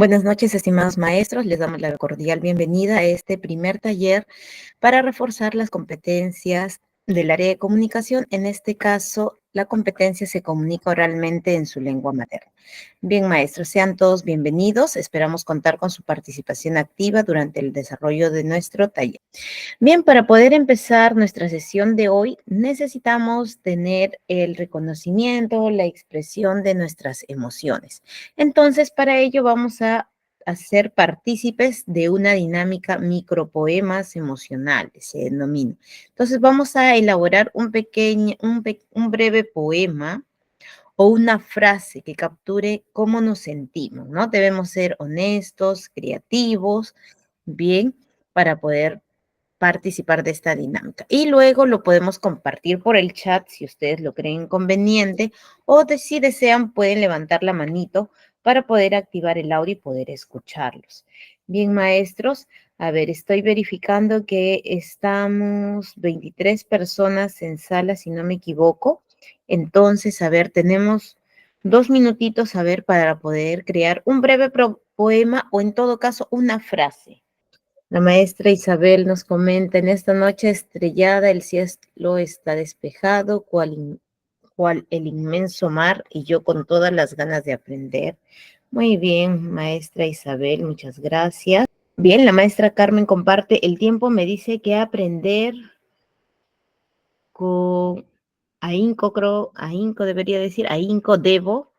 Buenas noches, estimados maestros. Les damos la cordial bienvenida a este primer taller para reforzar las competencias del área de comunicación. En este caso, la competencia se comunica oralmente en su lengua materna. Bien, maestros, sean todos bienvenidos. Esperamos contar con su participación activa durante el desarrollo de nuestro taller. Bien, para poder empezar nuestra sesión de hoy, necesitamos tener el reconocimiento, la expresión de nuestras emociones. Entonces, para ello vamos a hacer partícipes de una dinámica micropoemas emocionales, se denomina. Entonces, vamos a elaborar un breve poema o una frase que capture cómo nos sentimos, ¿no? Debemos ser honestos, creativos, bien, para poder participar de esta dinámica. Y luego lo podemos compartir por el chat si ustedes lo creen conveniente o si desean pueden levantar la manito para poder activar el audio y poder escucharlos. Bien, maestros, a ver, estoy verificando que estamos 23 personas en sala, si no me equivoco. Entonces, a ver, tenemos 2 minutitos, a ver, para poder crear un breve poema o en todo caso una frase. La maestra Isabel nos comenta, en esta noche estrellada el cielo está despejado, cual el inmenso mar, y yo con todas las ganas de aprender. Muy bien, maestra Isabel, muchas gracias. Bien, la maestra Carmen comparte, el tiempo me dice que aprender con ahínco, creo, ahínco debería decir, ahínco debo.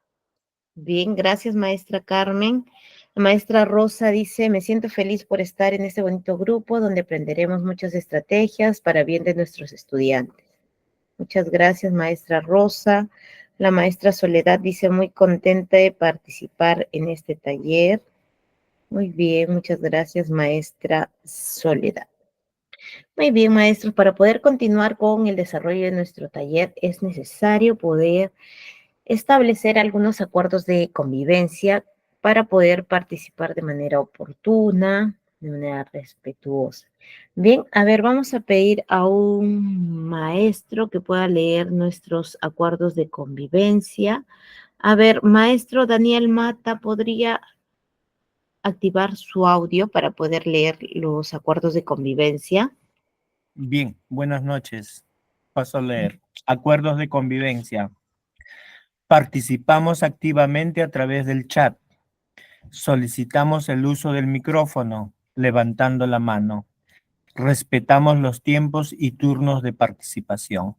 Bien, gracias, maestra Carmen. La maestra Rosa dice, me siento feliz por estar en este bonito grupo donde aprenderemos muchas estrategias para bien de nuestros estudiantes. Muchas gracias, maestra Rosa. La maestra Soledad dice, muy contenta de participar en este taller. Muy bien, muchas gracias, maestra Soledad. Muy bien, maestros, para poder continuar con el desarrollo de nuestro taller es necesario poder establecer algunos acuerdos de convivencia para poder participar de manera oportuna, de manera respetuosa. Bien, a ver, vamos a pedir a un maestro que pueda leer nuestros acuerdos de convivencia. A ver, maestro Daniel Mata, ¿podría activar su audio para poder leer los acuerdos de convivencia? Bien, buenas noches. Paso a leer. Acuerdos de convivencia. Participamos activamente a través del chat. Solicitamos el uso del micrófono, levantando la mano. Respetamos los tiempos y turnos de participación.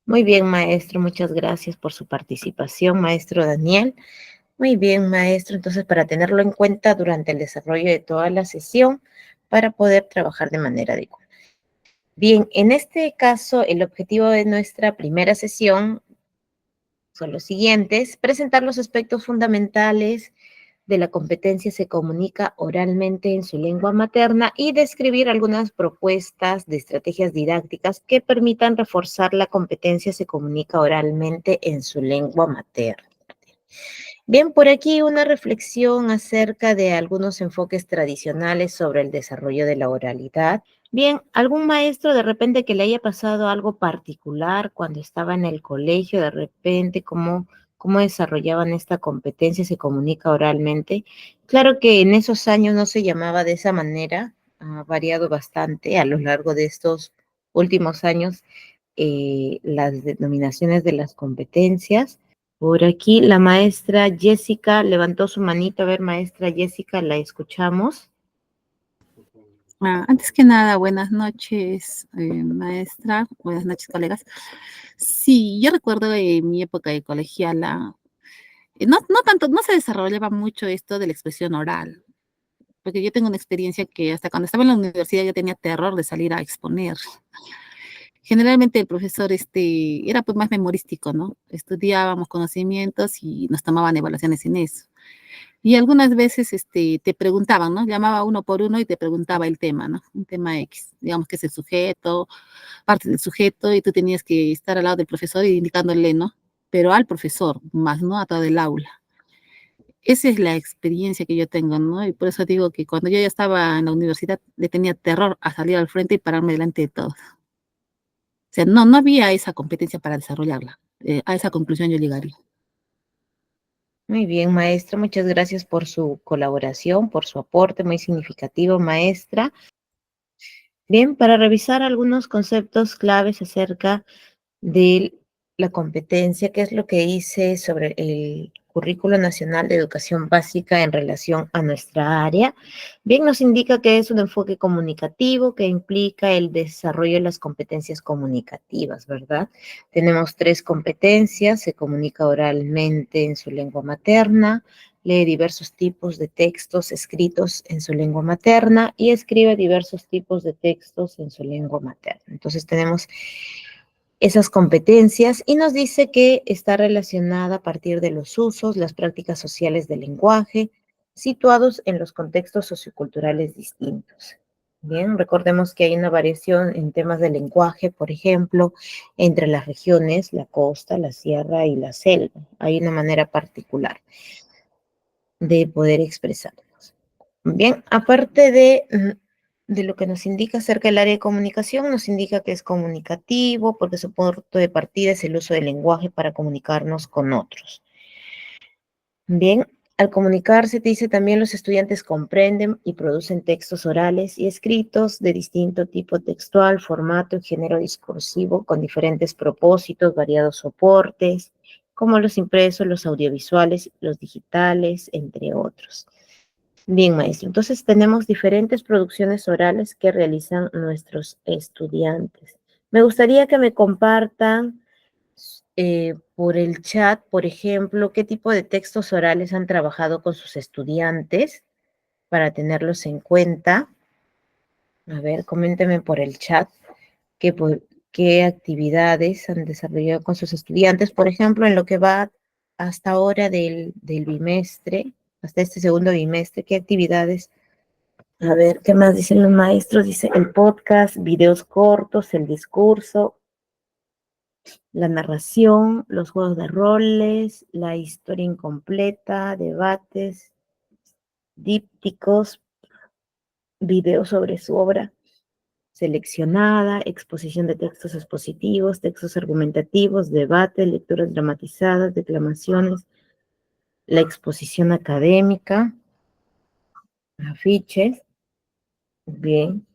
Muy bien, maestro, muchas gracias por su participación, maestro Daniel. Muy bien, maestro. Entonces, para tenerlo en cuenta durante el desarrollo de toda la sesión, para poder trabajar de manera adecuada. Bien, en este caso, el objetivo de nuestra primera sesión son los siguientes: presentar los aspectos fundamentales de la competencia se comunica oralmente en su lengua materna y describir algunas propuestas de estrategias didácticas que permitan reforzar la competencia se comunica oralmente en su lengua materna. Bien, por aquí una reflexión acerca de algunos enfoques tradicionales sobre el desarrollo de la oralidad. Bien, algún maestro de repente que le haya pasado algo particular cuando estaba en el colegio, de repente, cómo desarrollaban esta competencia, se comunica oralmente. Claro que en esos años no se llamaba de esa manera, ha variado bastante a lo largo de estos últimos años las denominaciones de las competencias. Por aquí la maestra Jessica levantó su manito. A ver, maestra Jessica, la escuchamos. Antes que nada, buenas noches, maestra, buenas noches, colegas. Sí, yo recuerdo en mi época de colegiala, no tanto, no se desarrollaba mucho esto de la expresión oral, porque yo tengo una experiencia que hasta cuando estaba en la universidad yo tenía terror de salir a exponer. Generalmente el profesor era pues más memorístico, ¿no? Estudiábamos conocimientos y nos tomaban evaluaciones en eso. Y algunas veces te preguntaban, ¿no? Llamaba uno por uno y te preguntaba el tema, ¿no? Un tema X, digamos que es el sujeto, parte del sujeto, y tú tenías que estar al lado del profesor y indicándole, ¿no? Pero al profesor, más no a todo el aula. Esa es la experiencia que yo tengo, ¿no? Y por eso digo que cuando yo ya estaba en la universidad le tenía terror a salir al frente y pararme delante de todos. O sea, no había esa competencia para desarrollarla. A esa conclusión yo llegaría. Muy bien, maestra, muchas gracias por su colaboración, por su aporte muy significativo, maestra. Bien, para revisar algunos conceptos claves acerca de la competencia, qué es lo que hice sobre el Currículo Nacional de Educación Básica en relación a nuestra área. Bien, nos indica que es un enfoque comunicativo que implica el desarrollo de las competencias comunicativas, ¿verdad? Tenemos 3 competencias: se comunica oralmente en su lengua materna, lee diversos tipos de textos escritos en su lengua materna y escribe diversos tipos de textos en su lengua materna. Entonces tenemos esas competencias y nos dice que está relacionada a partir de los usos, las prácticas sociales del lenguaje, situados en los contextos socioculturales distintos. Bien, recordemos que hay una variación en temas de lenguaje, por ejemplo, entre las regiones, la costa, la sierra y la selva. Hay una manera particular de poder expresarnos. Bien, aparte de lo que nos indica acerca del área de comunicación, nos indica que es comunicativo porque su punto de partida es el uso del lenguaje para comunicarnos con otros. Bien, al comunicarse, te dice también los estudiantes comprenden y producen textos orales y escritos de distinto tipo textual, formato y género discursivo con diferentes propósitos, variados soportes, como los impresos, los audiovisuales, los digitales, entre otros. Bien, maestro. Entonces tenemos diferentes producciones orales que realizan nuestros estudiantes. Me gustaría que me compartan por el chat, por ejemplo, qué tipo de textos orales han trabajado con sus estudiantes para tenerlos en cuenta. A ver, coméntenme por el chat qué actividades han desarrollado con sus estudiantes, por ejemplo, en lo que va hasta ahora del bimestre, hasta este segundo bimestre, qué actividades. A ver, ¿qué más dicen los maestros? Dice el podcast, videos cortos, el discurso, la narración, los juegos de roles, la historia incompleta, debates, dípticos, videos sobre su obra seleccionada, exposición de textos expositivos, textos argumentativos, debate, lecturas dramatizadas, declamaciones, la exposición académica, afiches. Bien,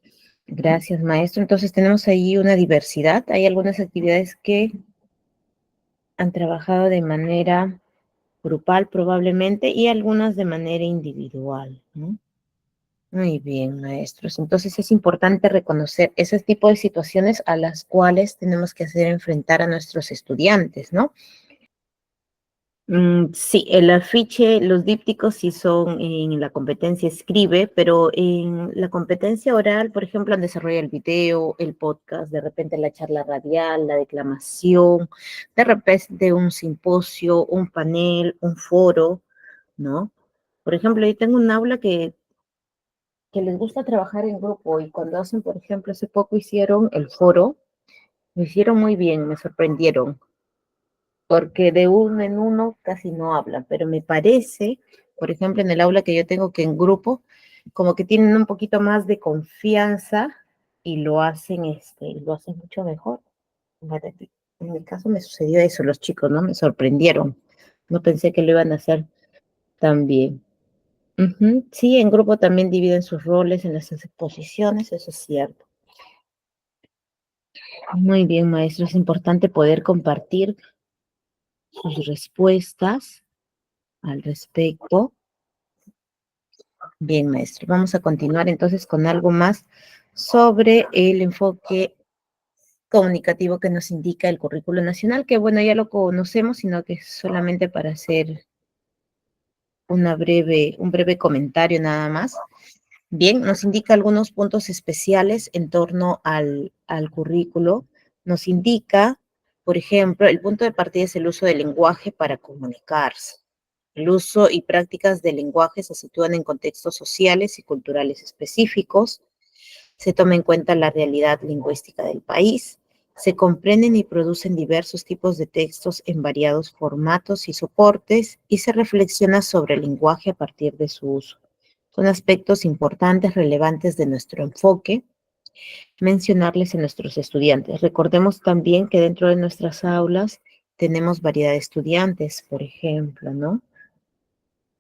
gracias, maestro. Entonces tenemos ahí una diversidad. Hay algunas actividades que han trabajado de manera grupal probablemente y algunas de manera individual, ¿no? Muy bien, maestros. Entonces es importante reconocer ese tipo de situaciones a las cuales tenemos que hacer enfrentar a nuestros estudiantes, ¿no? Sí, el afiche, los dípticos sí son en la competencia escribe, pero en la competencia oral, por ejemplo, han desarrollado el video, el podcast, de repente la charla radial, la declamación, de repente un simposio, un panel, un foro, ¿no? Por ejemplo, yo tengo un aula que les gusta trabajar en grupo y cuando hacen, por ejemplo, hace poco hicieron el foro, lo hicieron muy bien, me sorprendieron porque de uno en uno casi no hablan, pero me parece, por ejemplo, en el aula que yo tengo que en grupo, como que tienen un poquito más de confianza y lo hacen mucho mejor. En mi caso me sucedió eso, los chicos, ¿no? Me sorprendieron. No pensé que lo iban a hacer tan bien. Ujú. Sí, en grupo también dividen sus roles en las exposiciones, eso es cierto. Muy bien, maestro, es importante poder compartir sus respuestas al respecto. Bien, maestro. Vamos a continuar entonces con algo más sobre el enfoque comunicativo que nos indica el currículo nacional, que bueno, ya lo conocemos, sino que es solamente para hacer un breve comentario nada más. Bien, nos indica algunos puntos especiales en torno al currículo. Nos indica, por ejemplo, el punto de partida es el uso del lenguaje para comunicarse. El uso y prácticas del lenguaje se sitúan en contextos sociales y culturales específicos. Se toma en cuenta la realidad lingüística del país. Se comprenden y producen diversos tipos de textos en variados formatos y soportes y se reflexiona sobre el lenguaje a partir de su uso. Son aspectos importantes, relevantes de nuestro enfoque, mencionarles a nuestros estudiantes. Recordemos también que dentro de nuestras aulas tenemos variedad de estudiantes, por ejemplo, ¿no?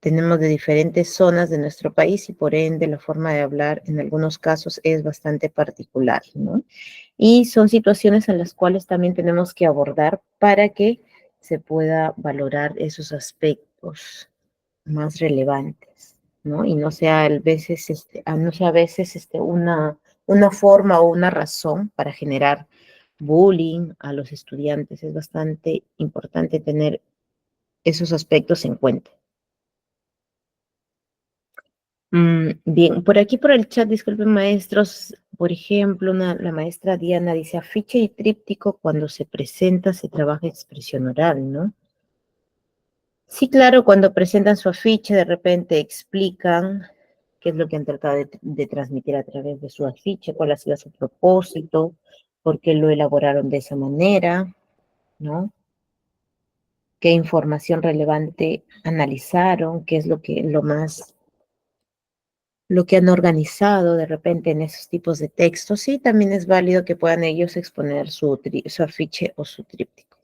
tenemos de diferentes zonas de nuestro país y por ende la forma de hablar en algunos casos es bastante particular, ¿no? Y son situaciones en las cuales también tenemos que abordar para que se pueda valorar esos aspectos más relevantes, ¿no? Y no sea a veces, no sea a veces una forma o una razón para generar bullying a los estudiantes. Es bastante importante tener esos aspectos en cuenta. Bien, por aquí por el chat, disculpen maestros, por ejemplo, la maestra Diana dice, afiche y tríptico cuando se presenta se trabaja expresión oral, ¿no? Sí, claro, cuando presentan su afiche, de repente explican qué es lo que han tratado de transmitir a través de su afiche, cuál ha sido su propósito, por qué lo elaboraron de esa manera, ¿no? Qué información relevante analizaron, qué es lo que han organizado de repente en esos tipos de textos. Sí, también es válido que puedan ellos exponer su afiche o su tríptico.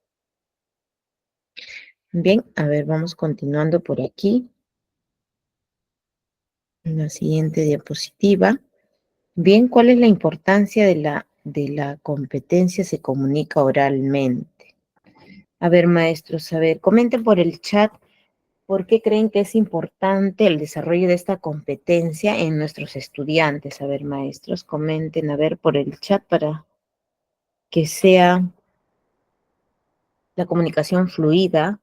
Bien, a ver, vamos continuando por aquí. En la siguiente diapositiva. Bien, ¿cuál es la importancia de la competencia se comunica oralmente? A ver, maestros, a ver, comenten por el chat por qué creen que es importante el desarrollo de esta competencia en nuestros estudiantes. A ver, maestros, comenten, a ver, por el chat para que sea la comunicación fluida,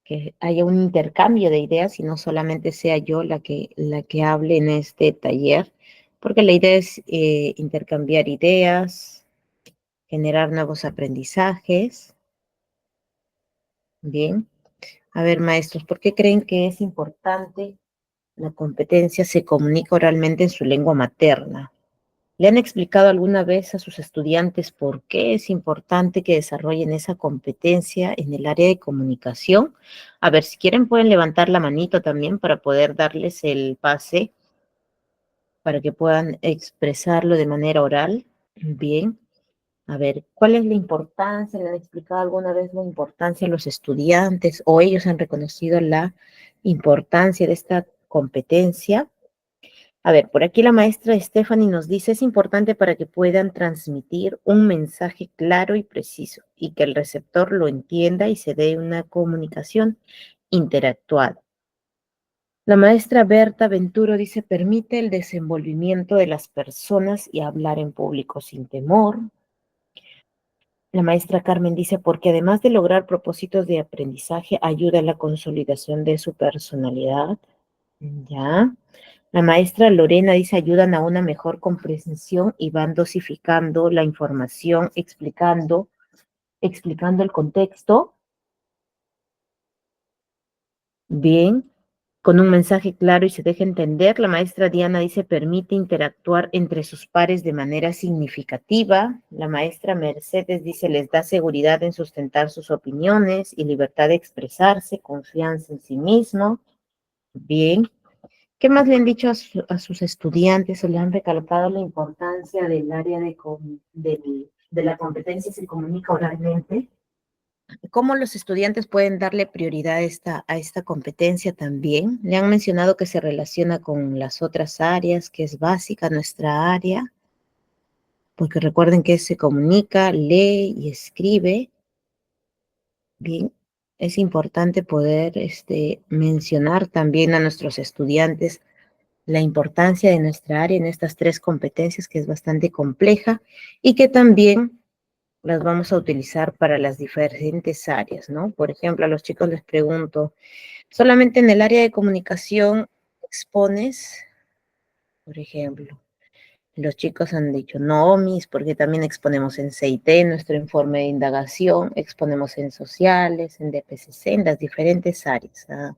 que haya un intercambio de ideas y no solamente sea yo la que hable en este taller, porque la idea es intercambiar ideas, generar nuevos aprendizajes. Bien. A ver, maestros, ¿por qué creen que es importante la competencia se comunica oralmente en su lengua materna? ¿Le han explicado alguna vez a sus estudiantes por qué es importante que desarrollen esa competencia en el área de comunicación? A ver, si quieren pueden levantar la manito también para poder darles el pase para que puedan expresarlo de manera oral. Bien. A ver, ¿cuál es la importancia? ¿Le han explicado alguna vez la importancia a los estudiantes o ellos han reconocido la importancia de esta competencia? A ver, por aquí la maestra Stephanie nos dice, es importante para que puedan transmitir un mensaje claro y preciso y que el receptor lo entienda y se dé una comunicación interactuada. La maestra Berta Venturo dice, permite el desenvolvimiento de las personas y hablar en público sin temor. La maestra Carmen dice, porque además de lograr propósitos de aprendizaje, ayuda a la consolidación de su personalidad. Ya. La maestra Lorena dice, ayudan a una mejor comprensión y van dosificando la información, explicando el contexto. Bien, con un mensaje claro y se deja entender. La maestra Diana dice, permite interactuar entre sus pares de manera significativa. La maestra Mercedes dice, les da seguridad en sustentar sus opiniones y libertad de expresarse, confianza en sí mismo. Bien. ¿Qué más le han dicho a sus estudiantes o le han recalcado la importancia del área de la competencia se comunica oralmente? ¿Cómo los estudiantes pueden darle prioridad a esta competencia también? Le han mencionado que se relaciona con las otras áreas, que es básica nuestra área, porque recuerden que se comunica, lee y escribe. Bien, es importante poder mencionar también a nuestros estudiantes la importancia de nuestra área en estas tres competencias, que es bastante compleja y que también las vamos a utilizar para las diferentes áreas, ¿no? Por ejemplo, a los chicos les pregunto, ¿solamente en el área de comunicación expones? Por ejemplo, los chicos han dicho, no, mis, porque también exponemos en CIT, en nuestro informe de indagación, exponemos en sociales, en DPCC, en las diferentes áreas. ¿Ah?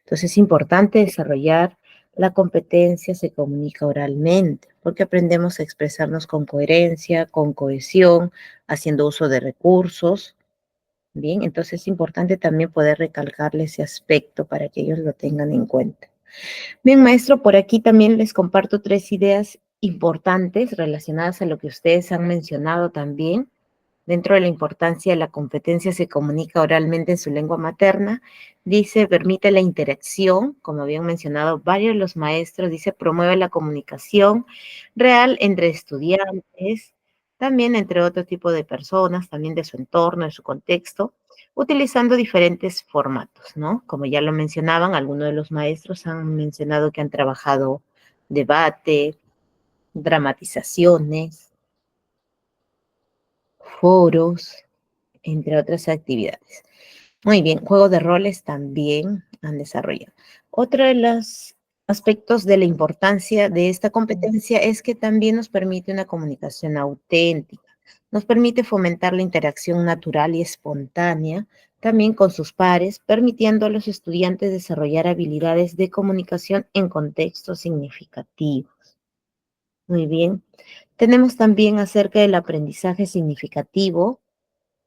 Entonces es importante desarrollar la competencia, se comunica oralmente, porque aprendemos a expresarnos con coherencia, con cohesión, haciendo uso de recursos. Bien, entonces es importante también poder recalcarle ese aspecto para que ellos lo tengan en cuenta. Bien, maestro, por aquí también les comparto tres ideas importantes relacionadas a lo que ustedes han mencionado también dentro de la importancia de la competencia se comunica oralmente en su lengua materna, dice, permite la interacción, como habían mencionado varios de los maestros, dice, promueve la comunicación real entre estudiantes, también entre otro tipo de personas, también de su entorno, de su contexto, utilizando diferentes formatos, ¿no? Como ya lo mencionaban, algunos de los maestros han mencionado que han trabajado debate, dramatizaciones, foros, entre otras actividades. Muy bien, juegos de roles también han desarrollado. Otro de los aspectos de la importancia de esta competencia es que también nos permite una comunicación auténtica, nos permite fomentar la interacción natural y espontánea, también con sus pares, permitiendo a los estudiantes desarrollar habilidades de comunicación en contextos significativos. Muy bien. Tenemos también acerca del aprendizaje significativo,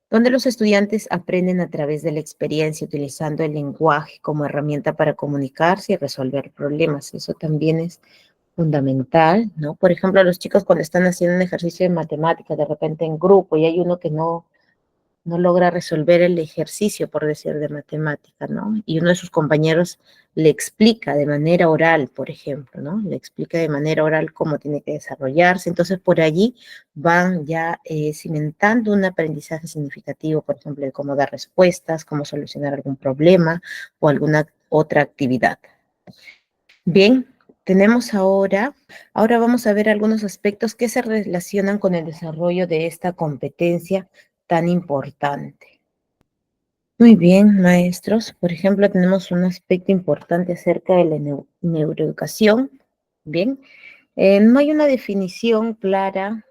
donde los estudiantes aprenden a través de la experiencia, utilizando el lenguaje como herramienta para comunicarse y resolver problemas. Eso también es fundamental, ¿no? Por ejemplo, los chicos cuando están haciendo un ejercicio de matemáticas, de repente en grupo, y hay uno que no logra resolver el ejercicio, por decir, de matemática, ¿no? Y uno de sus compañeros le explica de manera oral, por ejemplo, ¿no? Le explica de manera oral cómo tiene que desarrollarse. Entonces, por allí van ya cimentando un aprendizaje significativo, por ejemplo, de cómo dar respuestas, cómo solucionar algún problema o alguna otra actividad. Bien, tenemos ahora vamos a ver algunos aspectos que se relacionan con el desarrollo de esta competencia tan importante. Muy bien, maestros. Por ejemplo, tenemos un aspecto importante acerca de la neuroeducación. Bien, no hay una definición clara,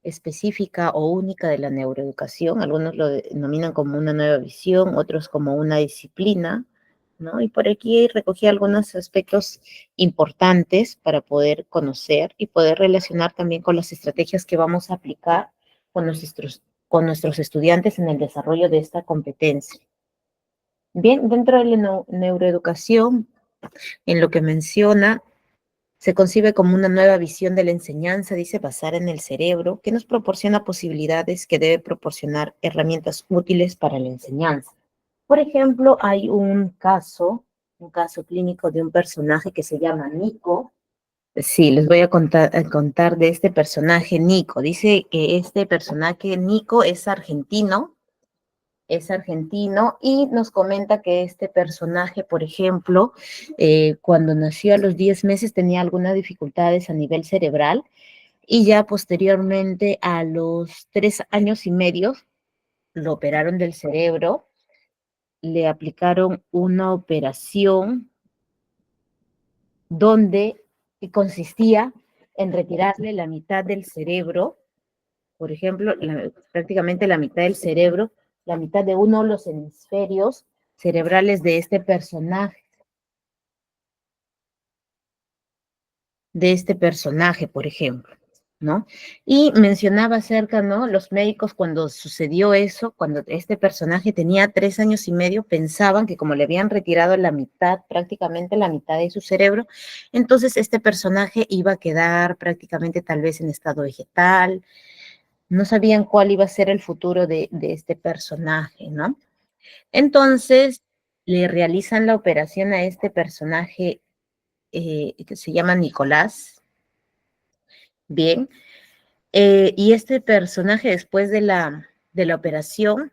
específica o única de la neuroeducación. Algunos lo denominan como una nueva visión, otros como una disciplina, ¿no? Y por aquí recogí algunos aspectos importantes para poder conocer y poder relacionar también con las estrategias que vamos a aplicar con nuestros estudiantes en el desarrollo de esta competencia. Bien, dentro de la neuroeducación, en lo que menciona, se concibe como una nueva visión de la enseñanza, dice, basada en el cerebro, que nos proporciona posibilidades que debe proporcionar herramientas útiles para la enseñanza. Por ejemplo, hay un caso clínico de un personaje que se llama Nico. Sí, les voy a contar de este personaje Nico. Dice que este personaje Nico es argentino y nos comenta que este personaje, por ejemplo, cuando nació a los 10 meses tenía algunas dificultades a nivel cerebral y ya posteriormente a los 3 años y medio lo operaron del cerebro, le aplicaron una operación donde consistía en retirarle la mitad del cerebro, por ejemplo, prácticamente la mitad del cerebro, la mitad de uno de los hemisferios cerebrales de este personaje, por ejemplo, ¿no? Y mencionaba acerca, ¿no? Los médicos cuando sucedió eso, cuando este personaje tenía 3 años y medio, pensaban que como le habían retirado la mitad, prácticamente la mitad de su cerebro, entonces este personaje iba a quedar prácticamente tal vez en estado vegetal, no sabían cuál iba a ser el futuro de este personaje, ¿no? Entonces le realizan la operación a este personaje que se llama Nicolás, bien, y este personaje después de la operación,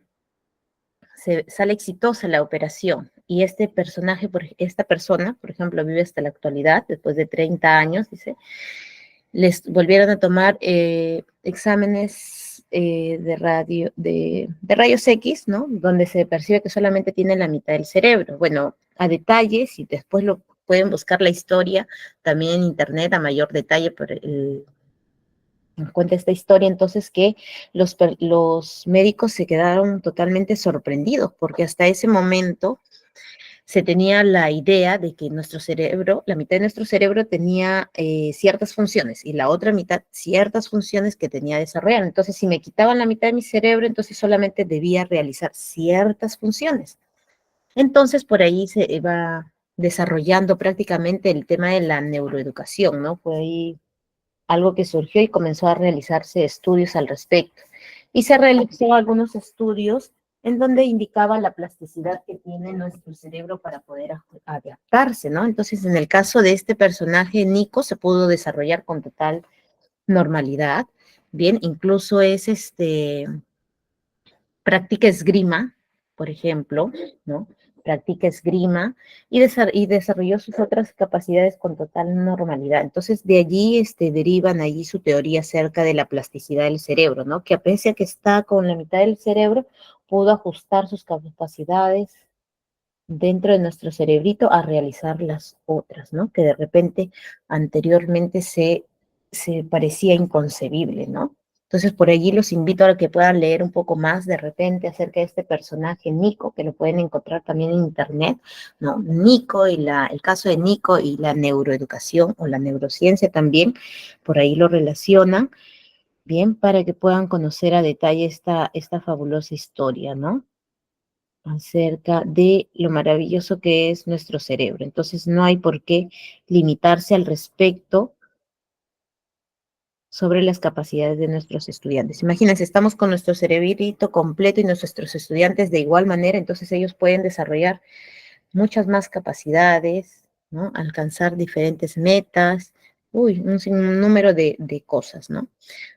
sale exitosa la operación, y este personaje, esta persona, por ejemplo, vive hasta la actualidad, después de 30 años, dice, les volvieron a tomar exámenes de rayos X, ¿no? Donde se percibe que solamente tiene la mitad del cerebro. Bueno, a detalles, y después lo pueden buscar la historia también en internet a mayor detalle, pero cuenta esta historia entonces que los médicos se quedaron totalmente sorprendidos porque hasta ese momento se tenía la idea de que nuestro cerebro, la mitad de nuestro cerebro tenía ciertas funciones y la otra mitad ciertas funciones que tenía desarrollar. Entonces, si me quitaban la mitad de mi cerebro, entonces solamente debía realizar ciertas funciones. Entonces, por ahí se va desarrollando prácticamente el tema de la neuroeducación, ¿no? Fue ahí algo que surgió y comenzó a realizarse estudios al respecto. y se realizó algunos estudios en donde indicaba la plasticidad que tiene nuestro cerebro para poder adaptarse, ¿no? Entonces, en el caso de este personaje, Nico se pudo desarrollar con total normalidad, bien, incluso es practica esgrima, por ejemplo, ¿no? Practica esgrima y desarrolló sus otras capacidades con total normalidad. Entonces, de allí derivan allí su teoría acerca de la plasticidad del cerebro, ¿no? Que a pesar que está con la mitad del cerebro, pudo ajustar sus capacidades dentro de nuestro cerebrito a realizar las otras, ¿no? Que de repente anteriormente se parecía inconcebible, ¿no? Entonces, por allí los invito a que puedan leer un poco más de repente acerca de este personaje Nico, que lo pueden encontrar también en internet, ¿no? Nico y el caso de Nico y la neuroeducación o la neurociencia también, por ahí lo relacionan, bien, para que puedan conocer a detalle esta fabulosa historia, ¿no? Acerca de lo maravilloso que es nuestro cerebro. Entonces, no hay por qué limitarse al respecto sobre las capacidades de nuestros estudiantes. Imagínense, estamos con nuestro cerebrito completo y nuestros estudiantes de igual manera, entonces ellos pueden desarrollar muchas más capacidades, ¿no? Alcanzar diferentes metas, un sinnúmero de cosas, ¿no?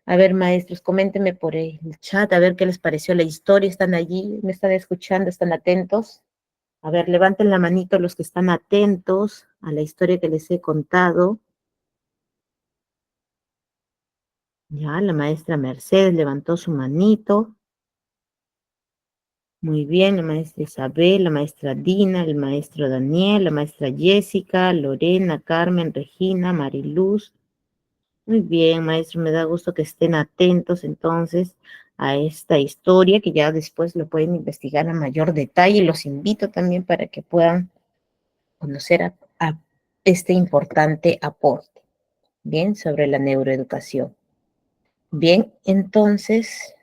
A ver, maestros, coméntenme por el chat, a ver qué les pareció la historia, ¿están allí? ¿Me están escuchando? ¿Están atentos? A ver, levanten la manito los que están atentos a la historia que les he contado. Ya, la maestra Mercedes levantó su manito. Muy bien, la maestra Isabel, la maestra Dina, el maestro Daniel, la maestra Jessica, Lorena, Carmen, Regina, Mariluz. Muy bien, maestro, me da gusto que estén atentos entonces a esta historia, que ya después lo pueden investigar a mayor detalle. Los invito también para que puedan conocer a este importante aporte, bien, sobre la neuroeducación. Bien, entonces,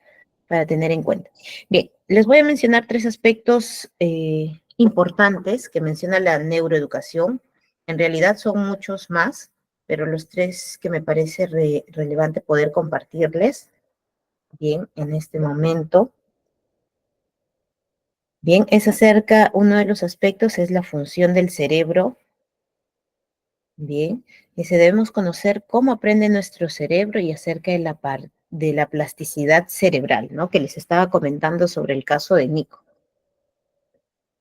para tener en cuenta. Bien, les voy a mencionar tres aspectos importantes que menciona la neuroeducación. En realidad son muchos más, pero los tres que me parece relevante poder compartirles, bien, en este momento. Bien, es acerca, uno de los aspectos es la función del cerebro. Bien, dice, debemos conocer cómo aprende nuestro cerebro y acerca de la plasticidad cerebral, ¿no? Que les estaba comentando sobre el caso de Nico.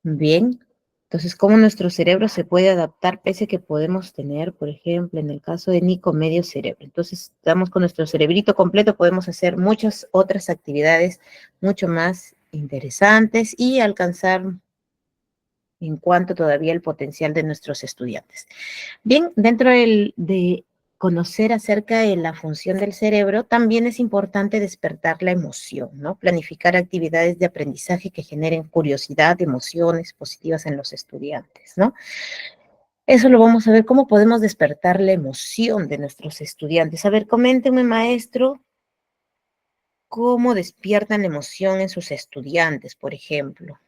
Bien, entonces, cómo nuestro cerebro se puede adaptar pese a que podemos tener, por ejemplo, en el caso de Nico, medio cerebro. Entonces, estamos con nuestro cerebrito completo, podemos hacer muchas otras actividades mucho más interesantes y alcanzar en cuanto todavía el potencial de nuestros estudiantes. Bien, dentro de conocer acerca de la función del cerebro, también es importante despertar la emoción, ¿no? Planificar actividades de aprendizaje que generen curiosidad, emociones positivas en los estudiantes, ¿no? Eso lo vamos a ver, cómo podemos despertar la emoción de nuestros estudiantes. A ver, coméntenme, maestro, cómo despiertan la emoción en sus estudiantes, por ejemplo.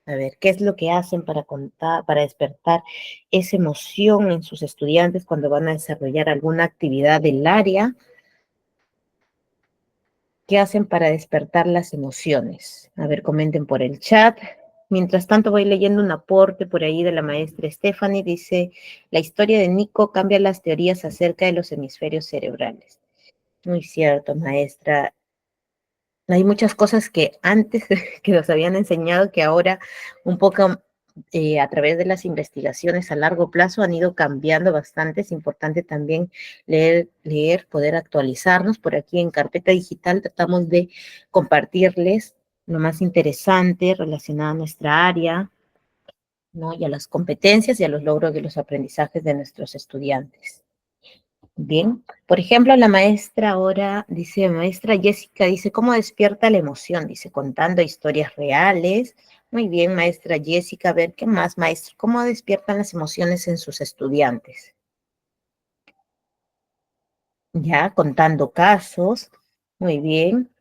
A ver, ¿qué es lo que hacen para contar, para despertar esa emoción en sus estudiantes cuando van a desarrollar alguna actividad del área? ¿Qué hacen para despertar las emociones? A ver, comenten por el chat. Mientras tanto, voy leyendo un aporte por ahí de la maestra Stephanie. Dice, la historia de Nico cambia las teorías acerca de los hemisferios cerebrales. Muy cierto, maestra. Hay muchas cosas que antes que nos habían enseñado que ahora un poco a través de las investigaciones a largo plazo han ido cambiando bastante. Es importante también leer, poder actualizarnos. Por aquí en Carpeta Digital tratamos de compartirles lo más interesante relacionado a nuestra área, ¿no? Y a las competencias y a los logros de los aprendizajes de nuestros estudiantes. Bien, por ejemplo, la maestra ahora dice, maestra Jessica dice, ¿cómo despierta la emoción? Dice, contando historias reales. Muy bien, maestra Jessica, a ver, ¿qué más, maestro? ¿Cómo despiertan las emociones en sus estudiantes? Ya, contando casos. Muy bien.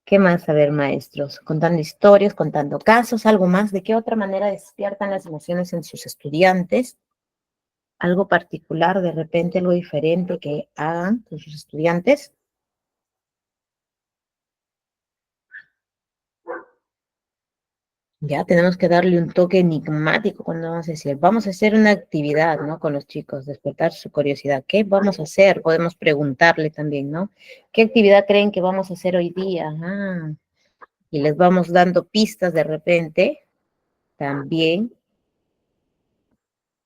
¿Qué más? A ver, maestros, contando historias, contando casos, algo más. ¿De qué otra manera despiertan las emociones en sus estudiantes? Algo particular, de repente algo diferente que hagan con sus estudiantes. Ya tenemos que darle un toque enigmático cuando vamos a decir, vamos a hacer una actividad, ¿no? Con los chicos, despertar su curiosidad. ¿Qué vamos a hacer? Podemos preguntarle también, ¿no? ¿Qué actividad creen que vamos a hacer hoy día? Ah, y les vamos dando pistas de repente también.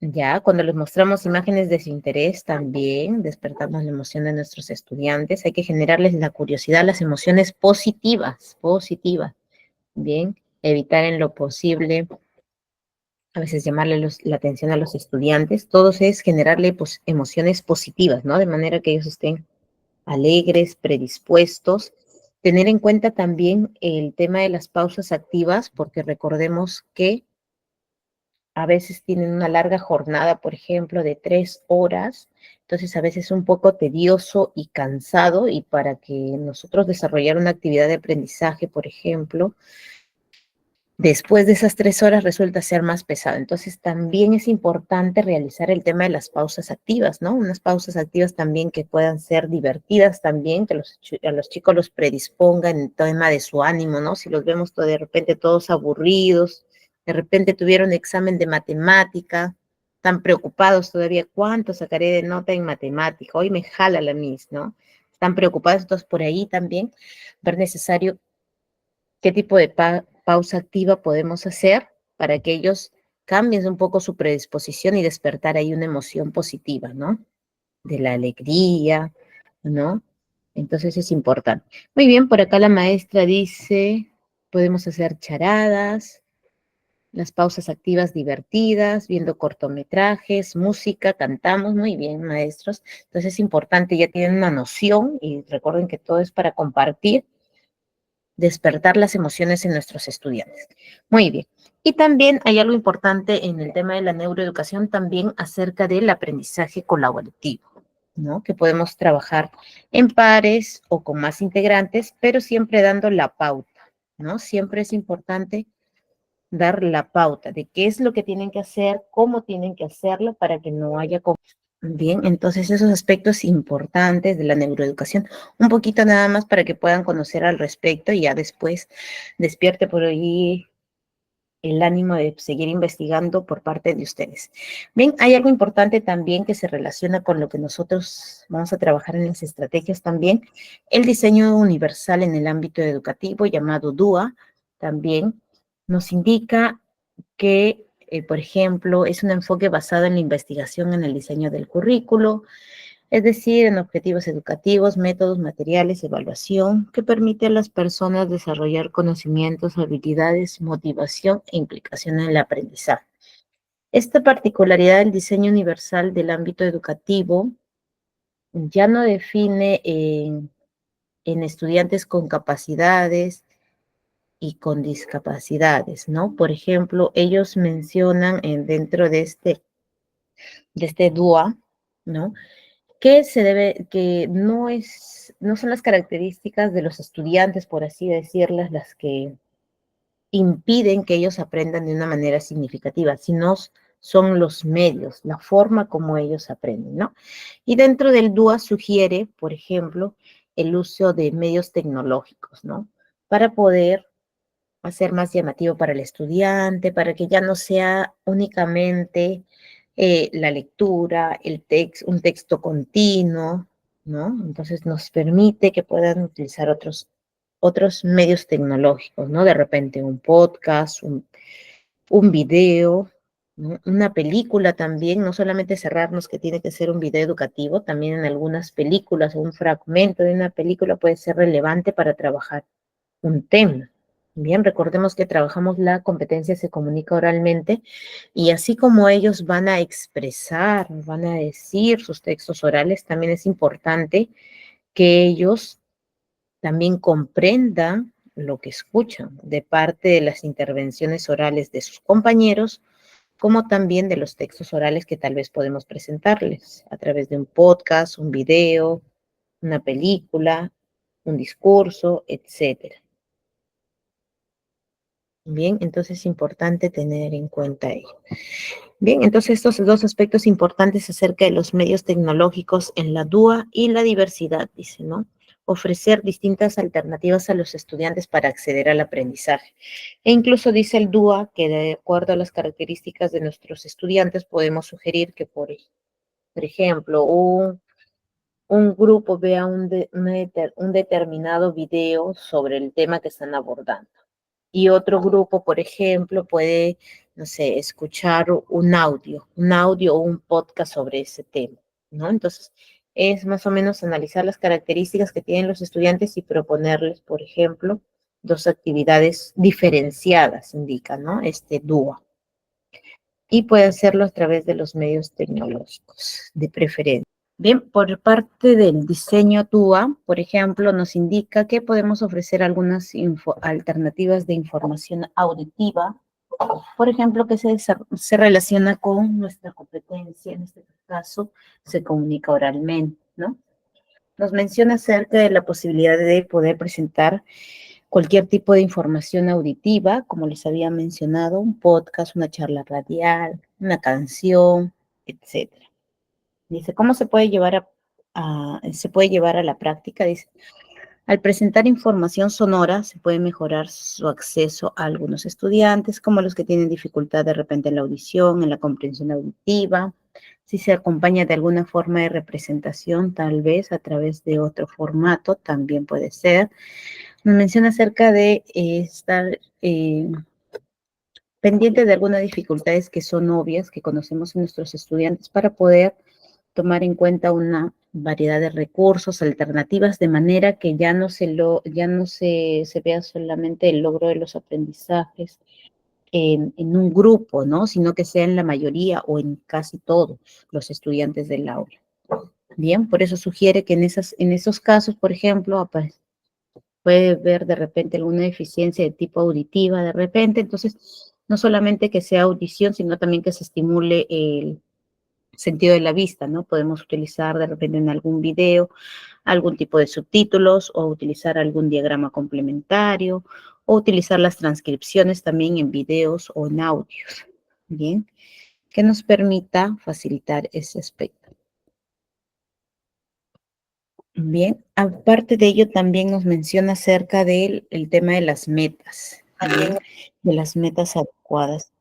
Ya, cuando les mostramos imágenes de su interés, también despertamos la emoción de nuestros estudiantes. Hay que generarles la curiosidad, las emociones positivas, positivas. Bien, evitar en lo posible a veces llamarle la atención a los estudiantes, todo es generarle pues, emociones positivas, ¿no? De manera que ellos estén alegres, predispuestos. Tener en cuenta también el tema de las pausas activas, porque recordemos que a veces tienen una larga jornada, por ejemplo, de 3 horas, entonces a veces es un poco tedioso y cansado, y para que nosotros desarrollar una actividad de aprendizaje, por ejemplo, después de esas 3 horas resulta ser más pesado. Entonces también es importante realizar el tema de las pausas activas, ¿no? Unas pausas activas también que puedan ser divertidas también, que a los chicos los predispongan en el tema de su ánimo, ¿no? Si los vemos todo, de repente todos aburridos, de repente tuvieron examen de matemática, están preocupados todavía, ¿cuánto sacaré de nota en matemática? Hoy me jala la Miss, ¿no? Están preocupados, entonces por ahí también ver necesario qué tipo de pausa activa podemos hacer para que ellos cambien un poco su predisposición y despertar ahí una emoción positiva, ¿no? De la alegría, ¿no? Entonces es importante. Muy bien, por acá la maestra dice, podemos hacer charadas, las pausas activas divertidas, viendo cortometrajes, música, cantamos, muy bien, maestros. Entonces es importante, ya tienen una noción y recuerden que todo es para compartir, despertar las emociones en nuestros estudiantes. Muy bien. Y también hay algo importante en el tema de la neuroeducación, también acerca del aprendizaje colaborativo, ¿no? Que podemos trabajar en pares o con más integrantes, pero siempre dando la pauta, ¿no? Siempre es importante dar la pauta de qué es lo que tienen que hacer, cómo tienen que hacerlo para que no haya. Bien, entonces esos aspectos importantes de la neuroeducación, un poquito nada más para que puedan conocer al respecto y ya después despierte por ahí el ánimo de seguir investigando por parte de ustedes. Bien, hay algo importante también que se relaciona con lo que nosotros vamos a trabajar en las estrategias también, el diseño universal en el ámbito educativo llamado DUA, también nos indica que, por ejemplo, es un enfoque basado en la investigación en el diseño del currículo, es decir, en objetivos educativos, métodos, materiales, evaluación, que permite a las personas desarrollar conocimientos, habilidades, motivación e implicación en el aprendizaje. Esta particularidad del diseño universal del ámbito educativo ya no define en estudiantes con capacidades y con discapacidades, ¿no? Por ejemplo, ellos mencionan dentro de este DUA, ¿no? Que se debe, que no son las características de los estudiantes, por así decirlas, las que impiden que ellos aprendan de una manera significativa, sino son los medios, la forma como ellos aprenden, ¿no? Y dentro del DUA sugiere, por ejemplo, el uso de medios tecnológicos, ¿no? Para poder hacer más llamativo para el estudiante, para que ya no sea únicamente la lectura, un texto continuo, ¿no? Entonces nos permite que puedan utilizar otros medios tecnológicos, ¿no? De repente un podcast, un video, ¿no? Una película también, no solamente cerrarnos que tiene que ser un video educativo, también en algunas películas o un fragmento de una película puede ser relevante para trabajar un tema. Bien, recordemos que trabajamos la competencia se comunica oralmente y así como ellos van a expresar, van a decir sus textos orales, también es importante que ellos también comprendan lo que escuchan de parte de las intervenciones orales de sus compañeros, como también de los textos orales que tal vez podemos presentarles a través de un podcast, un video, una película, un discurso, etcétera. Bien, entonces es importante tener en cuenta ello. Bien, entonces estos dos aspectos importantes acerca de los medios tecnológicos en la DUA y la diversidad, dice, ¿no? ofrecer distintas alternativas a los estudiantes para acceder al aprendizaje. E incluso dice el DUA que de acuerdo a las características de nuestros estudiantes podemos sugerir que, por ejemplo, un grupo vea un determinado video sobre el tema que están abordando. Y otro grupo, por ejemplo, puede, no sé, escuchar un audio o un podcast sobre ese tema, ¿no? Entonces, es más o menos analizar las características que tienen los estudiantes y proponerles, por ejemplo, dos actividades diferenciadas, indica, ¿no? Este DUA. Y puede hacerlo a través de los medios tecnológicos, de preferencia. Bien, por parte del diseño TUA, por ejemplo, nos indica que podemos ofrecer algunas alternativas de información auditiva, por ejemplo, que se relaciona con nuestra competencia, en este caso, se comunica oralmente, ¿no? Nos menciona acerca de la posibilidad de poder presentar cualquier tipo de información auditiva, como les había mencionado, un podcast, una charla radial, una canción, etcétera. Dice, ¿cómo se puede llevar se puede llevar a la práctica? Dice, al presentar información sonora se puede mejorar su acceso a algunos estudiantes, como los que tienen dificultad de repente en la audición, en la comprensión auditiva. Si se acompaña de alguna forma de representación, tal vez a través de otro formato, también puede ser. Nos menciona acerca de estar pendiente de algunas dificultades que son obvias, que conocemos en nuestros estudiantes, para poder tomar en cuenta una variedad de recursos, alternativas, de manera que ya no se vea solamente el logro de los aprendizajes en un grupo, ¿no? Sino que sea en la mayoría o en casi todos los estudiantes del aula. Bien, por eso sugiere que en esos casos, por ejemplo, puede ver de repente alguna deficiencia de tipo auditiva, de repente, entonces, no solamente que sea audición, sino también que se estimule el sentido de la vista, ¿no? Podemos utilizar de repente en algún video algún tipo de subtítulos o utilizar algún diagrama complementario o utilizar las transcripciones también en videos o en audios, ¿bien? Que nos permita facilitar ese aspecto. Bien, aparte de ello también nos menciona acerca del tema de las metas, ¿bien? De las metas adecuadas.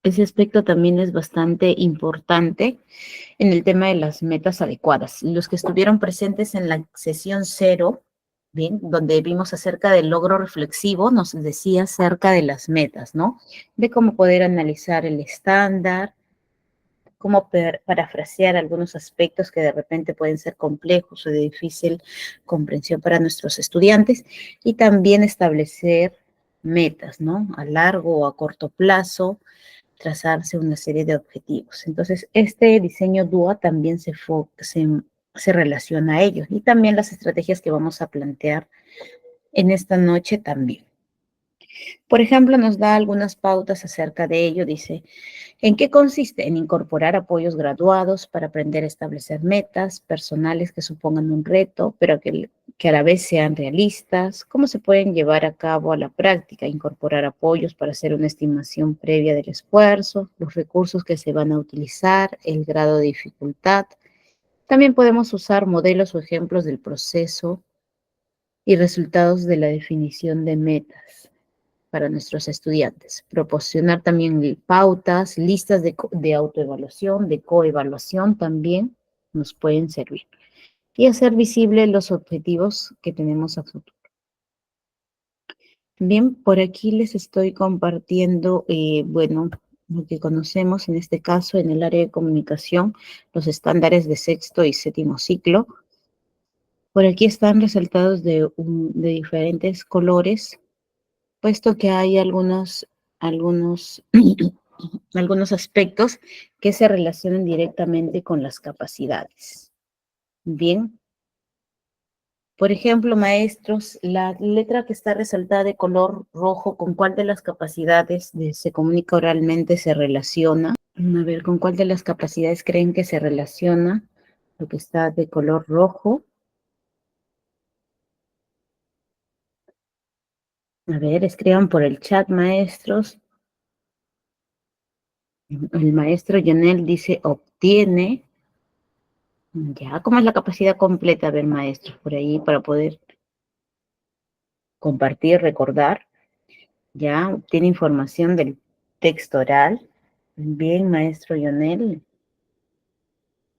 Ese aspecto también es bastante importante en el tema de las metas adecuadas. Los que estuvieron presentes en la sesión 0, bien, donde vimos acerca del logro reflexivo, nos decía acerca de las metas, ¿no? De cómo poder analizar el estándar, cómo parafrasear algunos aspectos que de repente pueden ser complejos o de difícil comprensión para nuestros estudiantes, y también establecer metas, ¿no? A largo o a corto plazo, trazarse una serie de objetivos. Entonces, este diseño DUA también se relaciona a ellos, y también las estrategias que vamos a plantear en esta noche también. Por ejemplo, nos da algunas pautas acerca de ello. Dice, ¿en qué consiste? En incorporar apoyos graduados para aprender a establecer metas personales que supongan un reto, pero que a la vez sean realistas. ¿Cómo se pueden llevar a cabo a la práctica? Incorporar apoyos para hacer una estimación previa del esfuerzo, los recursos que se van a utilizar, el grado de dificultad. También podemos usar modelos o ejemplos del proceso y resultados de la definición de metas para nuestros estudiantes. Proporcionar también pautas, listas de autoevaluación, de coevaluación también nos pueden servir. Y hacer visibles los objetivos que tenemos a futuro. Bien, por aquí les estoy compartiendo, bueno, lo que conocemos en este caso en el área de comunicación, los estándares de sexto y séptimo ciclo. Por aquí están resaltados de diferentes colores, puesto que hay algunos algunos aspectos que se relacionan directamente con las capacidades. Bien. Por ejemplo, maestros, la letra que está resaltada de color rojo, ¿con cuál de las capacidades se comunica oralmente se relaciona? A ver, ¿con cuál de las capacidades creen que se relaciona lo que está de color rojo? A ver, escriban por el chat, maestros. El maestro Yanel dice obtiene. Ya, ¿cómo es la capacidad completa? A ver, maestros, por ahí para poder compartir, recordar. Ya obtiene información del texto oral. Bien, maestro Lionel.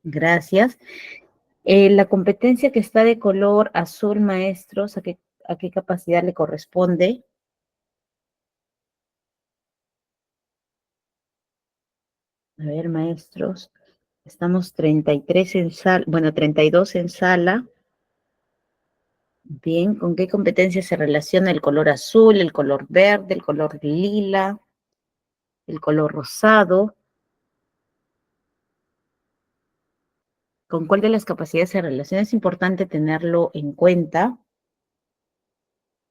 Gracias. La competencia que está de color azul, maestros, a qué capacidad le corresponde? A ver, maestros, estamos 33 en sala, bueno, 32 en sala. Bien, ¿con qué competencia se relaciona el color azul, el color verde, el color lila, el color rosado? ¿Con cuál de las capacidades se relaciona? Es importante tenerlo en cuenta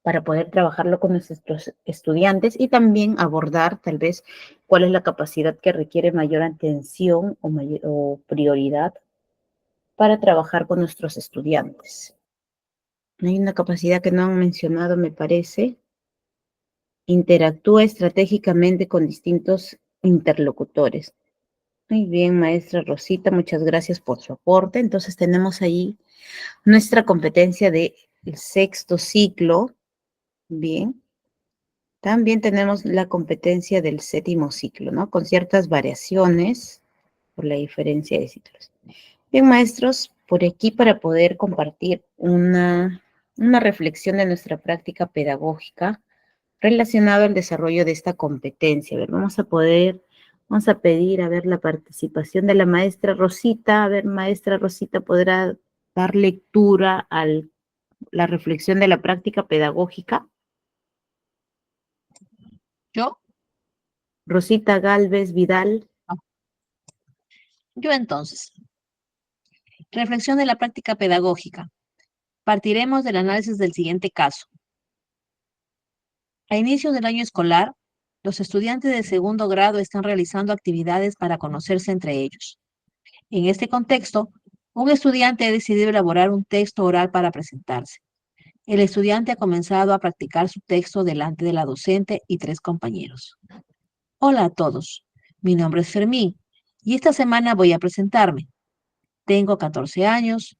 para poder trabajarlo con nuestros estudiantes y también abordar tal vez cuál es la capacidad que requiere mayor atención o prioridad para trabajar con nuestros estudiantes. Hay una capacidad que no han mencionado, me parece. Interactúa estratégicamente con distintos interlocutores. Muy bien, maestra Rosita, muchas gracias por su aporte. Entonces tenemos ahí nuestra competencia del sexto ciclo. Bien. También tenemos la competencia del séptimo ciclo, ¿no? Con ciertas variaciones por la diferencia de ciclos. Bien, maestros, por aquí para poder compartir una reflexión de nuestra práctica pedagógica relacionado al desarrollo de esta competencia. A ver, vamos a pedir, a ver, la participación de la maestra Rosita. A ver, maestra Rosita, ¿podrá dar lectura a la reflexión de la práctica pedagógica? ¿Yo? Rosita Galvez Vidal. Yo entonces. Reflexión de la práctica pedagógica. Partiremos del análisis del siguiente caso. A inicios del año escolar, los estudiantes de segundo grado están realizando actividades para conocerse entre ellos. En este contexto, un estudiante ha decidido elaborar un texto oral para presentarse. El estudiante ha comenzado a practicar su texto delante de la docente y 3 compañeros. Hola a todos, mi nombre es Fermín y esta semana voy a presentarme. Tengo 14 años,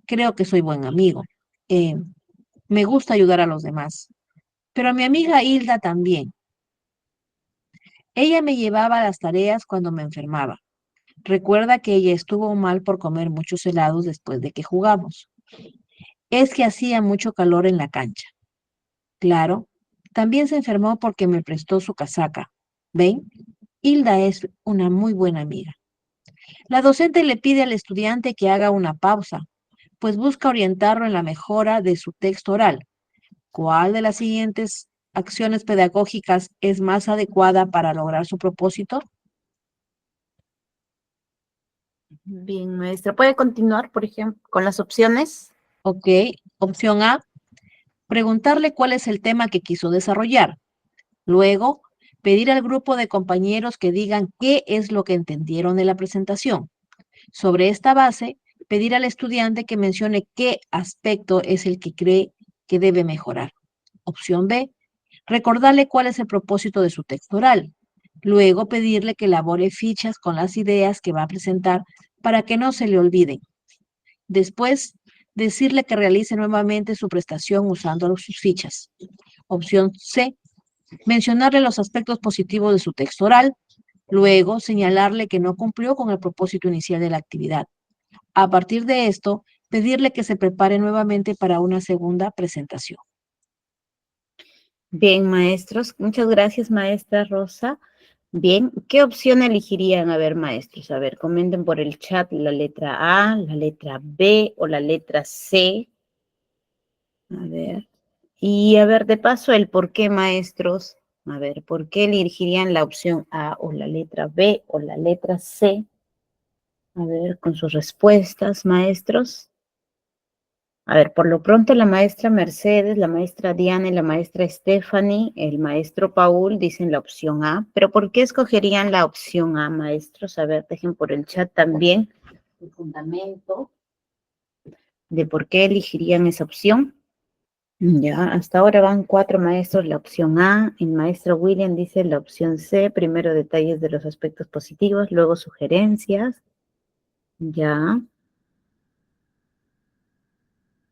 creo que soy buen amigo. Eh, Me gusta ayudar a los demás, pero a mi amiga Hilda también. Ella me llevaba a las tareas cuando me enfermaba. Recuerda que ella estuvo mal por comer muchos helados después de que jugamos. Es que hacía mucho calor en la cancha. Claro, también se enfermó porque me prestó su casaca. ¿Ven? Hilda es una muy buena amiga. La docente le pide al estudiante que haga una pausa, pues busca orientarlo en la mejora de su texto oral. ¿Cuál de las siguientes acciones pedagógicas es más adecuada para lograr su propósito? Bien, maestra. ¿Puede continuar, por ejemplo, con las opciones? Ok, opción A, preguntarle cuál es el tema que quiso desarrollar. Luego, pedir al grupo de compañeros que digan qué es lo que entendieron de la presentación. Sobre esta base, pedir al estudiante que mencione qué aspecto es el que cree que debe mejorar. Opción B, recordarle cuál es el propósito de su texto oral. Luego pedirle que elabore fichas con las ideas que va a presentar para que no se le olviden. Después, decirle que realice nuevamente su prestación usando sus fichas. Opción C, mencionarle los aspectos positivos de su texto oral. Luego, señalarle que no cumplió con el propósito inicial de la actividad. A partir de esto, pedirle que se prepare nuevamente para una segunda presentación. Bien, maestros. Muchas gracias, maestra Rosa. Bien, ¿qué opción elegirían? A ver, maestros, a ver, comenten por el chat la letra A, la letra B o la letra C. A ver. Y a ver, de paso, el por qué, maestros. A ver, ¿por qué elegirían la opción A o la letra B o la letra C? A ver, con sus respuestas, maestros. A ver, por lo pronto la maestra Mercedes, la maestra Diana y la maestra Stephanie, el maestro Paul dicen la opción A. ¿Pero por qué escogerían la opción A, maestros? A ver, dejen por el chat también el fundamento de por qué elegirían esa opción. Ya, hasta ahora van 4 maestros la opción A. El maestro William dice la opción C. Primero detalles de los aspectos positivos, luego sugerencias. Ya.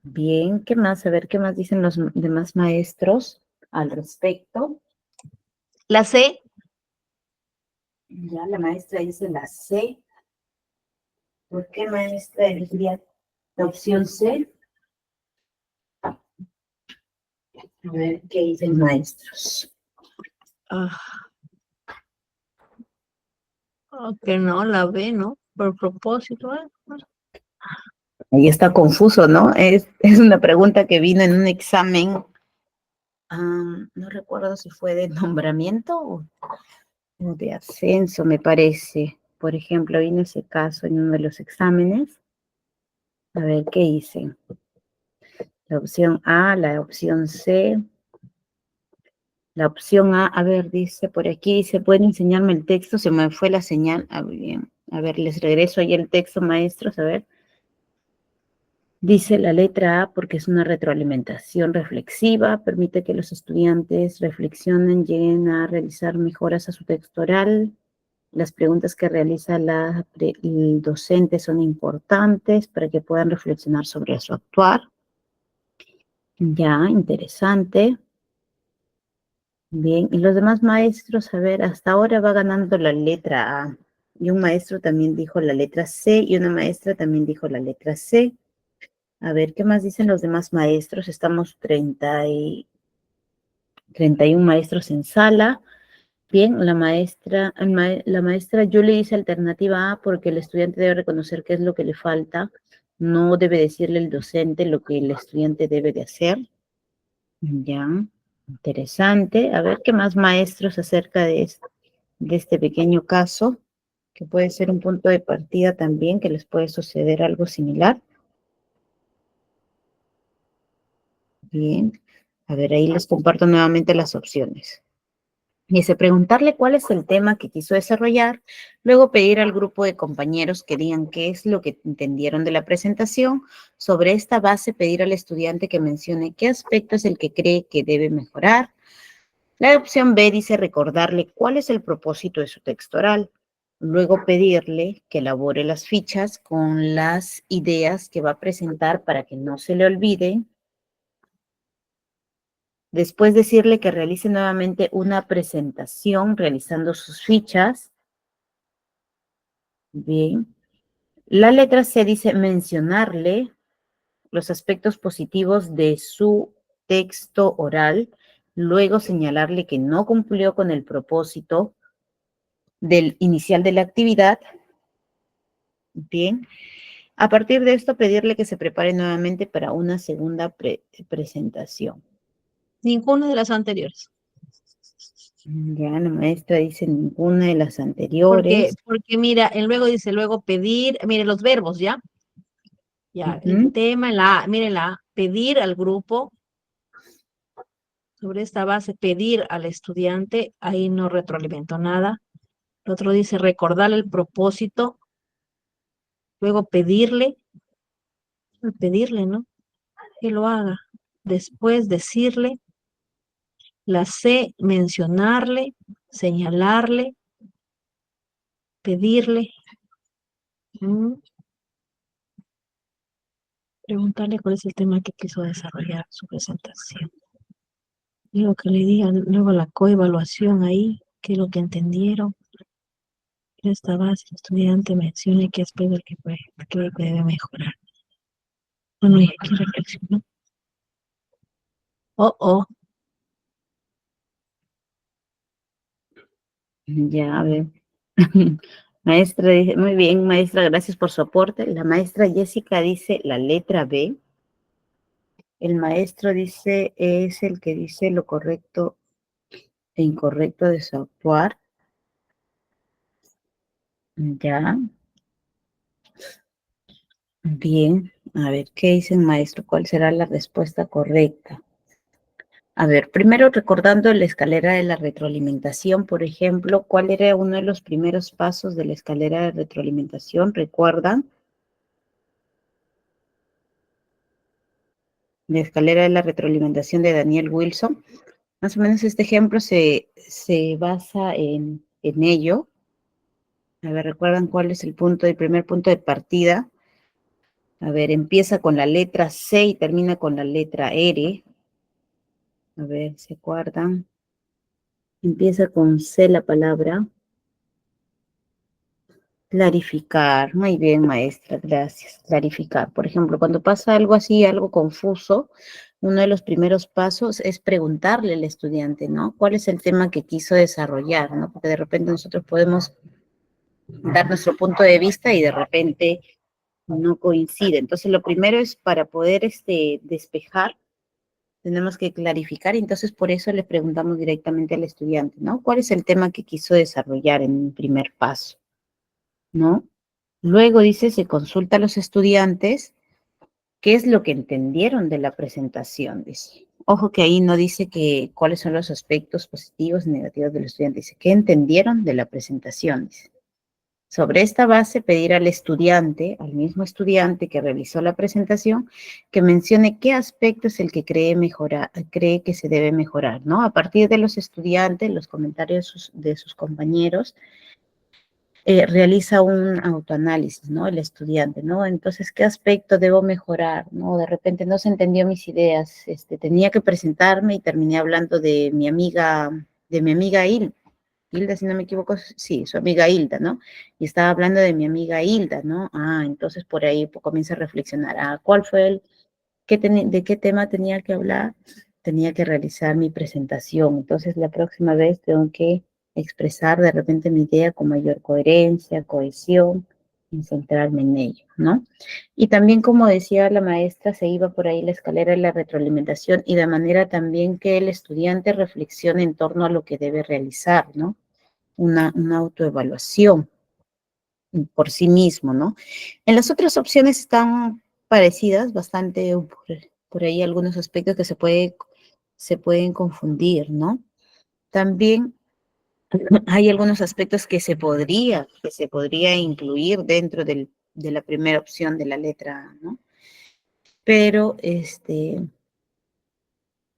Bien, ¿qué más? A ver, ¿qué más dicen los demás maestros al respecto? La C, Ya la maestra dice la C. ¿Por qué maestra elegiría la opción C? A ver, ¿qué dicen maestros? ah, que no, la B, ¿no? Por propósito, Ahí está confuso, ¿no? Es una pregunta que vino en un examen, no recuerdo si fue de nombramiento o de ascenso, me parece. Por ejemplo, vino ese caso en uno de los exámenes. A ver, ¿qué dicen? La opción A, la opción C. La opción A ver, dice por aquí, dice, ¿pueden enseñarme el texto? Se me fue la señal. Ah, bien. A ver, les regreso ahí el texto, maestros, a ver. Dice la letra A porque es una retroalimentación reflexiva, permite que los estudiantes reflexionen, lleguen a realizar mejoras a su texto oral. Las preguntas que realiza el docente son importantes para que puedan reflexionar sobre su actuar. Ya, interesante. Bien, y los demás maestros, a ver, hasta ahora va ganando la letra A. Y un maestro también dijo la letra C y una maestra también dijo la letra C. A ver, ¿qué más dicen los demás maestros? Estamos 31 maestros en sala. Bien, la maestra Julie dice alternativa A porque el estudiante debe reconocer qué es lo que le falta. No debe decirle el docente lo que el estudiante debe de hacer. Ya, interesante. A ver, ¿qué más maestros acerca de este pequeño caso? Que puede ser un punto de partida también, que les puede suceder algo similar. Bien, a ver, ahí les comparto nuevamente las opciones. Dice, preguntarle cuál es el tema que quiso desarrollar, luego pedir al grupo de compañeros que digan qué es lo que entendieron de la presentación. Sobre esta base, pedir al estudiante que mencione qué aspecto es el que cree que debe mejorar. La opción B dice recordarle cuál es el propósito de su texto oral. Luego pedirle que elabore las fichas con las ideas que va a presentar para que no se le olvide. Después decirle que realice nuevamente una presentación realizando sus fichas. Bien. La letra C dice mencionarle los aspectos positivos de su texto oral, luego señalarle que no cumplió con el propósito del inicial de la actividad. Bien. A partir de esto, pedirle que se prepare nuevamente para una segunda presentación. ninguna de las anteriores. Ya la maestra dice ninguna de las anteriores. Porque mira, luego dice, luego pedir, mire los verbos, ¿ya? Ya, el Ujú. tema, miren la A, pedir al grupo, sobre esta base, pedir al estudiante, ahí no retroalimentó nada. El otro dice recordarle el propósito, luego pedirle, ¿no? Que lo haga. Después decirle, la C, mencionarle, señalarle, pedirle, preguntarle cuál es el tema que quiso desarrollar su presentación. Luego que le digan, luego la coevaluación ahí, qué es lo que entendieron. Esta base, el estudiante mencione qué aspecto que cree que debe mejorar. Bueno, y aquí reflexionó. Oh. Ya, a ver. Maestra dice, muy bien, maestra, gracias por su aporte. La maestra Jessica dice la letra B. El maestro dice, es el que dice lo correcto e incorrecto de su actuar. Ya. Bien. A ver, ¿qué dice el maestro? ¿Cuál será la respuesta correcta? A ver, primero recordando la escalera de la retroalimentación, por ejemplo, ¿cuál era uno de los primeros pasos de la escalera de retroalimentación? ¿Recuerdan? La escalera de la retroalimentación de Daniel Wilson. Más o menos este ejemplo se basa en ello. A ver, ¿recuerdan cuál es el primer punto de partida? A ver, empieza con la letra C y termina con la letra R. A ver, ¿se acuerdan? Empieza con C la palabra. Clarificar. Muy bien, maestra, gracias. Clarificar. Por ejemplo, cuando pasa algo así, algo confuso, uno de los primeros pasos es preguntarle al estudiante, ¿no? ¿Cuál es el tema que quiso desarrollar, ¿no? Porque de repente nosotros podemos dar nuestro punto de vista y de repente no coincide. Entonces, lo primero es para poder despejar, tenemos que clarificar, y entonces por eso le preguntamos directamente al estudiante, ¿no? ¿Cuál es el tema que quiso desarrollar en un primer paso, ¿no? Luego dice, se consulta a los estudiantes qué es lo que entendieron de la presentación, dice. Ojo que ahí no dice que cuáles son los aspectos positivos y negativos del estudiante, dice, ¿qué entendieron de la presentación? Dice. Sobre esta base, pedir al estudiante, al mismo estudiante que realizó la presentación, que mencione qué aspecto es el que cree que se debe mejorar, ¿no? A partir de los estudiantes, los comentarios de sus compañeros, realiza un autoanálisis, ¿no? El estudiante, ¿no? Entonces, ¿qué aspecto debo mejorar? ¿No? De repente no se entendió mis ideas, tenía que presentarme y terminé hablando de mi amiga Hilda, si no me equivoco, sí, su amiga Hilda, ¿no? Y estaba hablando de mi amiga Hilda, ¿no? Ah, entonces por ahí comienza a reflexionar, ¿cuál fue de qué tema tenía que hablar? Tenía que realizar mi presentación, entonces la próxima vez tengo que expresar de repente mi idea con mayor coherencia, cohesión, y centrarme en ello, ¿no? Y también, como decía la maestra, se iba por ahí la escalera de la retroalimentación y de manera también que el estudiante reflexione en torno a lo que debe realizar, ¿no? Una autoevaluación por sí mismo, ¿no? En las otras opciones están parecidas, bastante por ahí algunos aspectos que se pueden confundir, ¿no? También hay algunos aspectos que se podría incluir dentro de la primera opción de la letra A, ¿no? Pero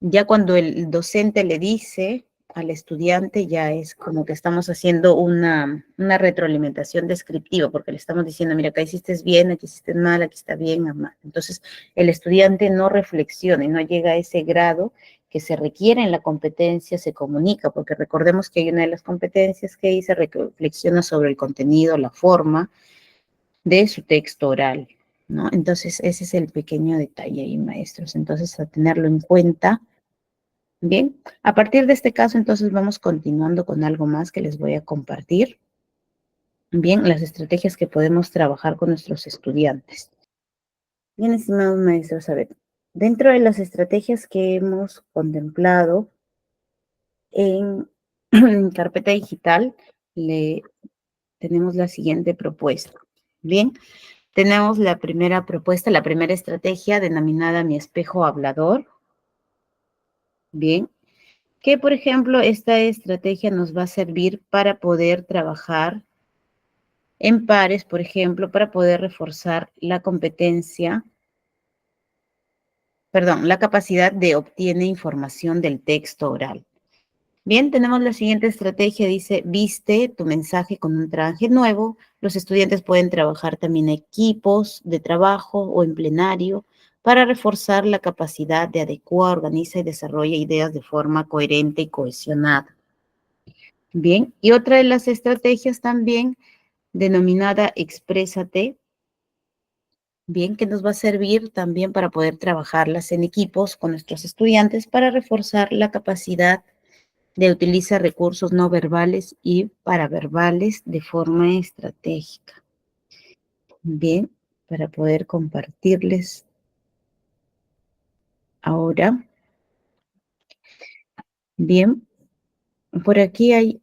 ya cuando el docente le dice al estudiante, ya es como que estamos haciendo una retroalimentación descriptiva, porque le estamos diciendo, mira, acá hiciste bien, aquí hiciste mal, aquí está bien, mal. Entonces, el estudiante no reflexiona y no llega a ese grado que se requiere en la competencia, se comunica, porque recordemos que hay una de las competencias que dice reflexiona sobre el contenido, la forma de su texto oral, ¿no? Entonces, ese es el pequeño detalle ahí, maestros. Entonces, a tenerlo en cuenta. Bien, a partir de este caso, entonces vamos continuando con algo más que les voy a compartir. Bien, las estrategias que podemos trabajar con nuestros estudiantes. Bien, estimados maestros, a ver, dentro de las estrategias que hemos contemplado en carpeta digital, tenemos la siguiente propuesta. Bien, tenemos la primera propuesta, la primera estrategia denominada mi espejo hablador. Bien, que, por ejemplo, esta estrategia nos va a servir para poder trabajar en pares, por ejemplo, para poder reforzar la competencia, perdón, la capacidad de obtener información del texto oral. Bien, tenemos la siguiente estrategia, dice, viste tu mensaje con un traje nuevo. Los estudiantes pueden trabajar también en equipos de trabajo o en plenario para reforzar la capacidad de adecuar, organiza y desarrolla ideas de forma coherente y cohesionada. Bien, y otra de las estrategias también, denominada Exprésate, bien, que nos va a servir también para poder trabajarlas en equipos con nuestros estudiantes para reforzar la capacidad de utilizar recursos no verbales y paraverbales de forma estratégica. Bien, para poder compartirles ahora. Bien, por aquí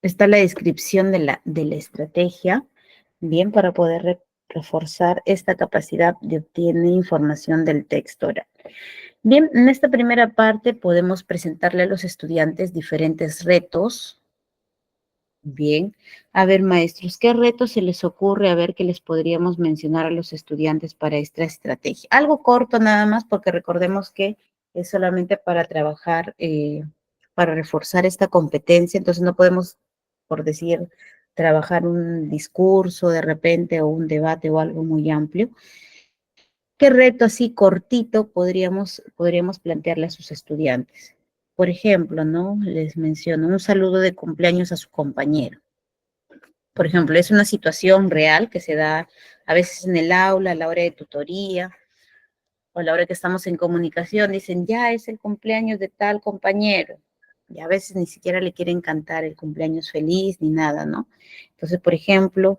está la descripción de la estrategia. Bien, para poder reforzar esta capacidad de obtener información del texto oral. Bien, en esta primera parte podemos presentarle a los estudiantes diferentes retos. Bien, a ver, maestros, ¿qué retos se les ocurre? A ver, qué les podríamos mencionar a los estudiantes para esta estrategia. Algo corto nada más, porque recordemos que es solamente para trabajar, para reforzar esta competencia, entonces no podemos, por decir, trabajar un discurso de repente o un debate o algo muy amplio. ¿Qué reto así cortito podríamos plantearle a sus estudiantes? Por ejemplo, ¿no? Les menciono un saludo de cumpleaños a su compañero. Por ejemplo, es una situación real que se da a veces en el aula, a la hora de tutoría, o a la hora que estamos en comunicación, dicen, ya es el cumpleaños de tal compañero. Y a veces ni siquiera le quieren cantar el cumpleaños feliz ni nada, ¿no? Entonces, por ejemplo,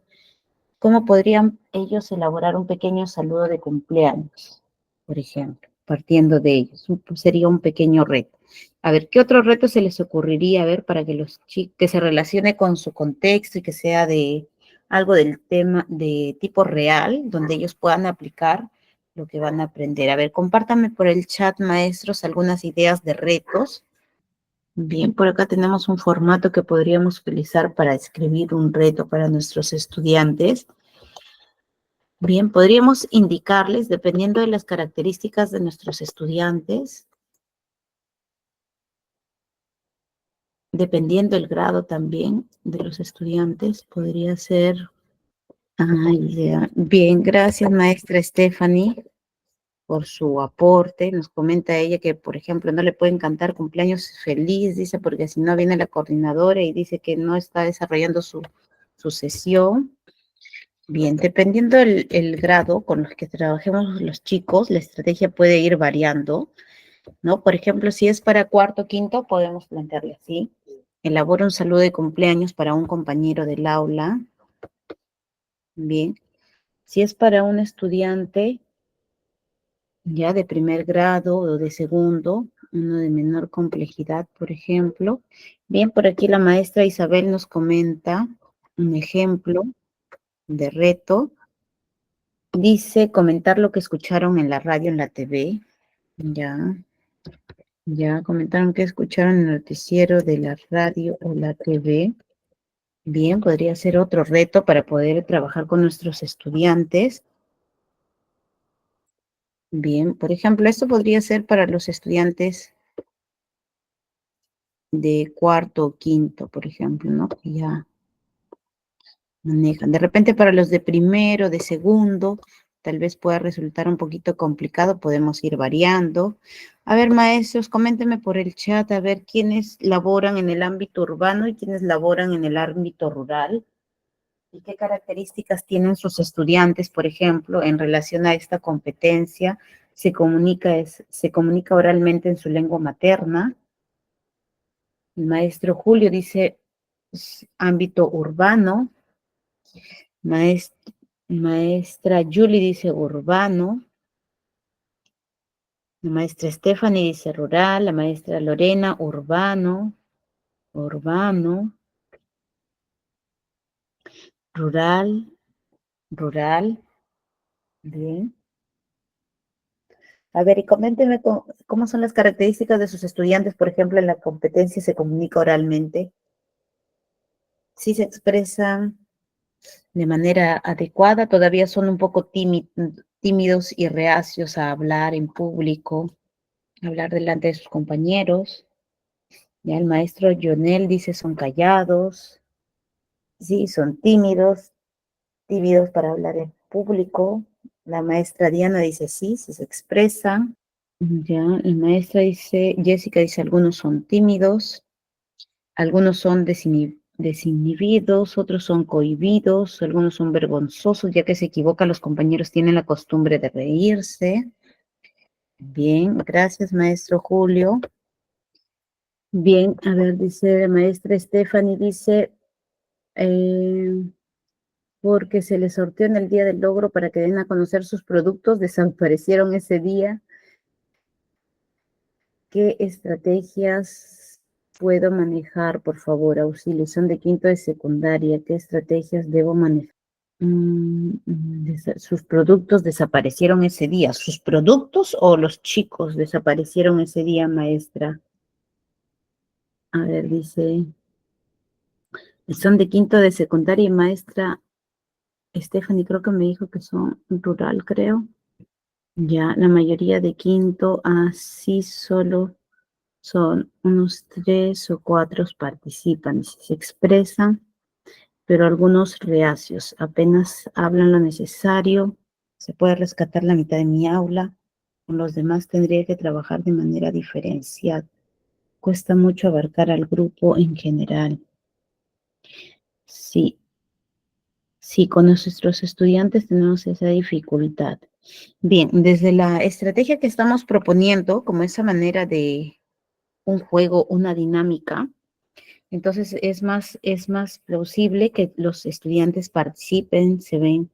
¿cómo podrían ellos elaborar un pequeño saludo de cumpleaños? Por ejemplo, partiendo de ellos. Sería un pequeño reto. A ver, ¿qué otro reto se les ocurriría, a ver, para que los chicos, que se relacione con su contexto y que sea de algo del tema, de tipo real, donde ellos puedan aplicar lo que van a aprender? A ver, compártanme por el chat, maestros, algunas ideas de retos. Bien, por acá tenemos un formato que podríamos utilizar para escribir un reto para nuestros estudiantes. Bien, podríamos indicarles, dependiendo de las características de nuestros estudiantes, dependiendo el grado también de los estudiantes, podría ser... ya. Bien, gracias, maestra Stephanie, por su aporte. Nos comenta ella que, por ejemplo, no le pueden cantar cumpleaños feliz, dice, porque si no viene la coordinadora y dice que no está desarrollando su sesión. Bien, dependiendo el grado con los que trabajemos los chicos, la estrategia puede ir variando, ¿no? Por ejemplo, si es para cuarto, quinto, podemos plantearle así. Elabora un saludo de cumpleaños para un compañero del aula. Bien. Si es para un estudiante ya de primer grado o de segundo, uno de menor complejidad, por ejemplo. Bien, por aquí la maestra Isabel nos comenta un ejemplo de reto. Dice comentar lo que escucharon en la radio, en la TV. Ya comentaron que escucharon el noticiero de la radio o la TV. Bien, podría ser otro reto para poder trabajar con nuestros estudiantes. Bien, por ejemplo, esto podría ser para los estudiantes de cuarto o quinto, por ejemplo, ¿no? Que ya manejan. De repente para los de primero, de segundo, tal vez pueda resultar un poquito complicado, podemos ir variando. A ver, maestros, coméntenme por el chat, a ver quiénes laboran en el ámbito urbano y quiénes laboran en el ámbito rural. ¿Y qué características tienen sus estudiantes, por ejemplo, en relación a esta competencia? Se comunica oralmente en su lengua materna. El maestro Julio dice ámbito urbano. Maestra Julie dice urbano. La maestra Stephanie dice rural. La maestra Lorena urbano. Urbano. Rural. Rural. Bien. A ver, y coméntenme cómo son las características de sus estudiantes, por ejemplo, en la competencia se comunica oralmente. Si se expresan de manera adecuada, todavía son un poco tímidos y reacios a hablar en público, hablar delante de sus compañeros. Ya el maestro Jonel dice son callados, sí, son tímidos para hablar en público. La maestra Diana dice sí, se expresan. Ya, la maestra dice, Jessica dice, algunos son tímidos, algunos son desinhibidos, otros son cohibidos, algunos son vergonzosos, ya que se equivocan, los compañeros tienen la costumbre de reírse. Bien, gracias, maestro Julio. Bien, a ver, dice la maestra Stephanie, dice, porque se les sorteó en el día del logro para que den a conocer sus productos, desaparecieron ese día. ¿Qué estrategias puedo manejar, por favor? Auxilio, son de quinto de secundaria. ¿Qué estrategias debo manejar? Sus productos desaparecieron ese día. ¿Sus productos o los chicos desaparecieron ese día, maestra? A ver, dice, son de quinto de secundaria, maestra Stephanie, creo que me dijo que son rural, creo. Ya, la mayoría de quinto, así solo son unos 3 o 4 participan, si se expresan. pero algunos reacios. Apenas hablan lo necesario, se puede rescatar la mitad de mi aula. Con los demás tendría que trabajar de manera diferenciada. Cuesta mucho abarcar al grupo en general. Sí, sí, con nuestros estudiantes tenemos esa dificultad. Bien, desde la estrategia que estamos proponiendo, como esa manera de un juego, una dinámica, entonces es más plausible que los estudiantes participen, se ven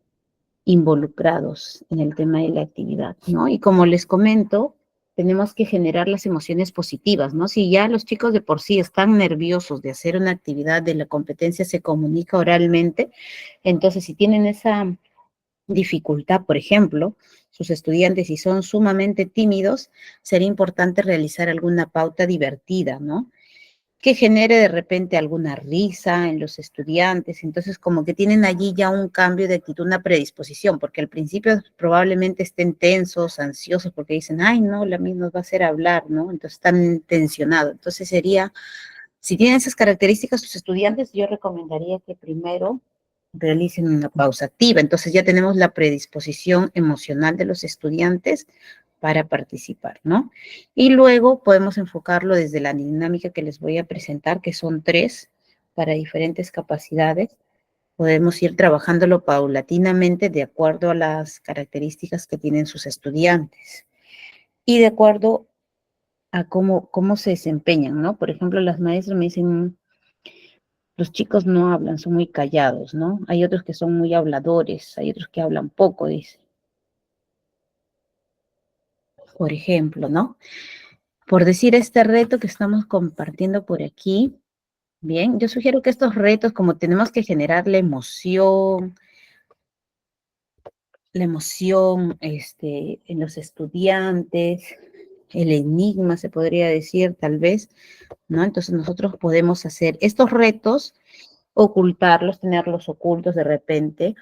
involucrados en el tema de la actividad, ¿no? Y como les comento, tenemos que generar las emociones positivas, ¿no? Si ya los chicos de por sí están nerviosos de hacer una actividad de la competencia se comunica oralmente, entonces si tienen esa dificultad, por ejemplo, sus estudiantes si son sumamente tímidos, sería importante realizar alguna pauta divertida, ¿no? Que genere de repente alguna risa en los estudiantes, entonces como que tienen allí ya un cambio de actitud, una predisposición, porque al principio probablemente estén tensos, ansiosos, porque dicen, ay, no, la misma nos va a hacer hablar, ¿no? Entonces están tensionados. Entonces sería, si tienen esas características sus estudiantes, yo recomendaría que primero realicen una pausa activa. Entonces ya tenemos la predisposición emocional de los estudiantes para participar, ¿no? Y luego podemos enfocarlo desde la dinámica que les voy a presentar, que son 3 para diferentes capacidades. Podemos ir trabajándolo paulatinamente de acuerdo a las características que tienen sus estudiantes y de acuerdo a cómo se desempeñan, ¿no? Por ejemplo, las maestras me dicen, los chicos no hablan, son muy callados, ¿no? Hay otros que son muy habladores, hay otros que hablan poco, dice. Por ejemplo, ¿no? Por decir este reto que estamos compartiendo por aquí, bien, yo sugiero que estos retos, como tenemos que generar la emoción, en los estudiantes, el enigma, se podría decir, tal vez, ¿no? Entonces nosotros podemos hacer estos retos, ocultarlos, tenerlos ocultos de repente,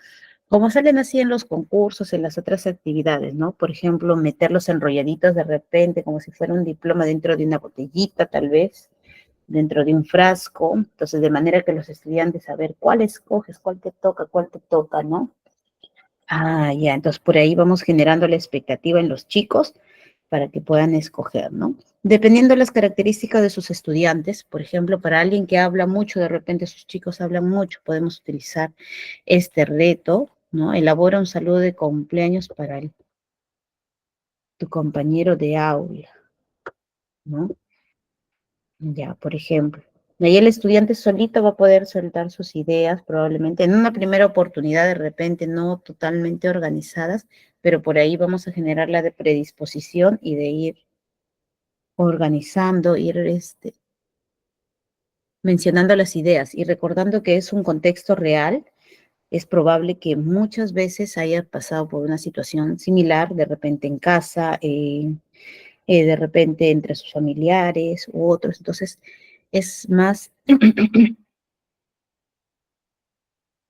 como salen así en los concursos, en las otras actividades, ¿no? Por ejemplo, meterlos enrolladitos de repente, como si fuera un diploma dentro de una botellita, tal vez, dentro de un frasco. Entonces, de manera que los estudiantes, a ver, ¿cuál escoges? Cuál te toca, ¿no? Ah, ya, entonces por ahí vamos generando la expectativa en los chicos para que puedan escoger, ¿no? Dependiendo de las características de sus estudiantes, por ejemplo, para alguien que habla mucho, de repente sus chicos hablan mucho, podemos utilizar este reto, ¿no? Elabora un saludo de cumpleaños para tu compañero de aula, ¿no? Ya, por ejemplo. Y ahí el estudiante solito va a poder soltar sus ideas, probablemente en una primera oportunidad, de repente no totalmente organizadas, pero por ahí vamos a generar la de predisposición y de ir organizando, ir mencionando las ideas y recordando que es un contexto real. Es probable que muchas veces haya pasado por una situación similar, de repente en casa, de repente entre sus familiares u otros. Entonces, es más,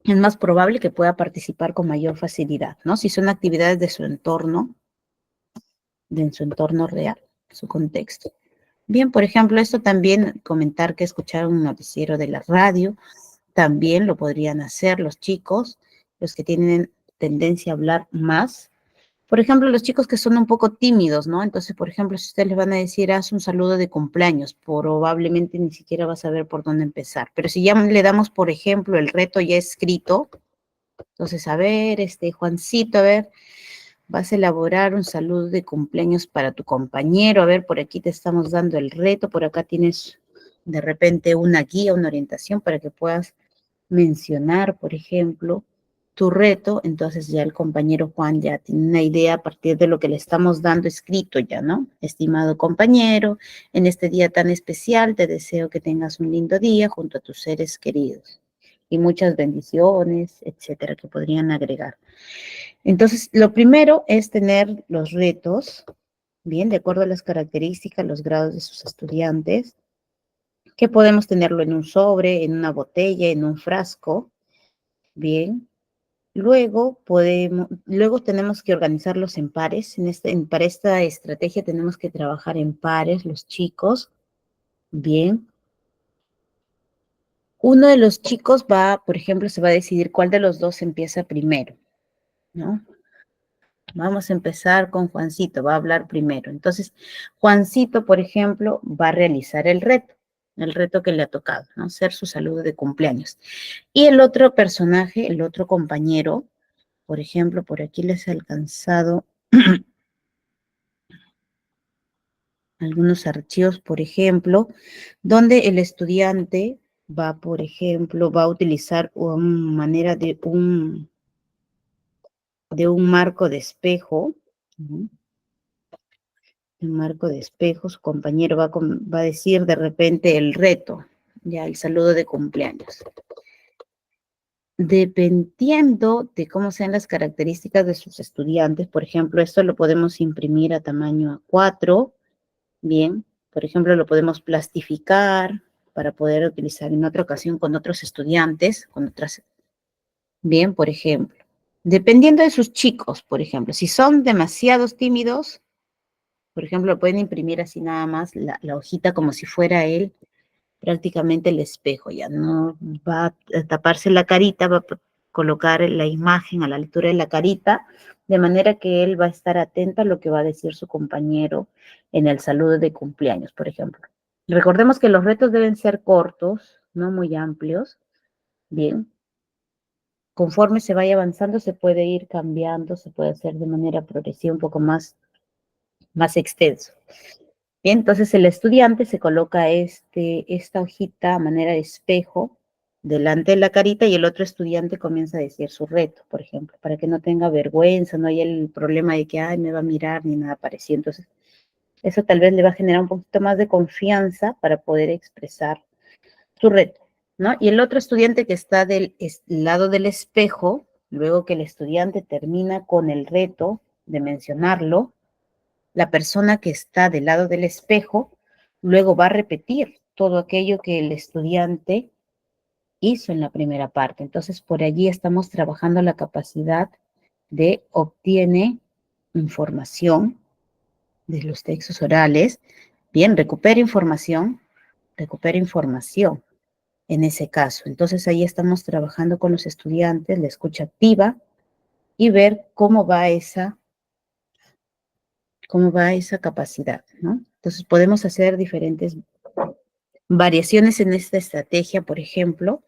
es más probable que pueda participar con mayor facilidad, ¿no? Si son actividades de su entorno real, su contexto. Bien, por ejemplo, esto también comentar que escucharon un noticiero de la radio, también lo podrían hacer los chicos, los que tienen tendencia a hablar más. Por ejemplo, los chicos que son un poco tímidos, ¿no? Entonces, por ejemplo, si ustedes les van a decir, haz un saludo de cumpleaños, probablemente ni siquiera va a saber por dónde empezar. Pero si ya le damos, por ejemplo, el reto ya escrito, entonces, a ver, Juancito, a ver, vas a elaborar un saludo de cumpleaños para tu compañero. A ver, por aquí te estamos dando el reto, por acá tienes de repente una guía, una orientación para que puedas mencionar, por ejemplo, tu reto. Entonces ya el compañero Juan ya tiene una idea a partir de lo que le estamos dando escrito ya, ¿no? Estimado compañero, en este día tan especial te deseo que tengas un lindo día junto a tus seres queridos y muchas bendiciones, etcétera, que podrían agregar. Entonces, lo primero es tener los retos, bien, de acuerdo a las características, los grados de sus estudiantes, que podemos tenerlo en un sobre, en una botella, en un frasco, bien. Luego tenemos que organizarlos en pares. Para esta estrategia tenemos que trabajar en pares los chicos, bien. Uno de los chicos va, por ejemplo, se va a decidir cuál de los dos empieza primero, ¿no? Vamos a empezar con Juancito, va a hablar primero. Entonces, Juancito, por ejemplo, va a realizar el reto que le ha tocado, ¿no? Hacer su saludo de cumpleaños. Y el otro personaje, el otro compañero, por ejemplo, por aquí les he alcanzado algunos archivos, por ejemplo, donde el estudiante va, por ejemplo, va a utilizar una manera de un marco de espejo, ¿no? Un marco de espejo, su compañero va a decir de repente el reto, ya el saludo de cumpleaños. Dependiendo de cómo sean las características de sus estudiantes, por ejemplo, esto lo podemos imprimir a tamaño A4, bien, por ejemplo, lo podemos plastificar para poder utilizar en otra ocasión con otros estudiantes, bien, por ejemplo. Dependiendo de sus chicos, por ejemplo, si son demasiados tímidos, por ejemplo, pueden imprimir así nada más la hojita como si fuera él prácticamente el espejo, ya no va a taparse la carita, va a colocar la imagen a la altura de la carita, de manera que él va a estar atento a lo que va a decir su compañero en el saludo de cumpleaños, por ejemplo. Recordemos que los retos deben ser cortos, no muy amplios, bien. Conforme se vaya avanzando, se puede ir cambiando, se puede hacer de manera progresiva un poco más extenso. Bien, entonces el estudiante se coloca esta hojita a manera de espejo delante de la carita y el otro estudiante comienza a decir su reto, por ejemplo, para que no tenga vergüenza, no haya el problema de que, ay, me va a mirar ni nada parecido. Entonces, eso tal vez le va a generar un poquito más de confianza para poder expresar su reto, ¿no? Y el otro estudiante que está del lado del espejo, luego que el estudiante termina con el reto de mencionarlo, la persona que está del lado del espejo luego va a repetir todo aquello que el estudiante hizo en la primera parte. Entonces, por allí estamos trabajando la capacidad de obtiene información de los textos orales. Bien, recupera información en ese caso. Entonces, ahí estamos trabajando con los estudiantes, la escucha activa y ver cómo va esa capacidad, ¿no? Entonces podemos hacer diferentes variaciones en esta estrategia, por ejemplo,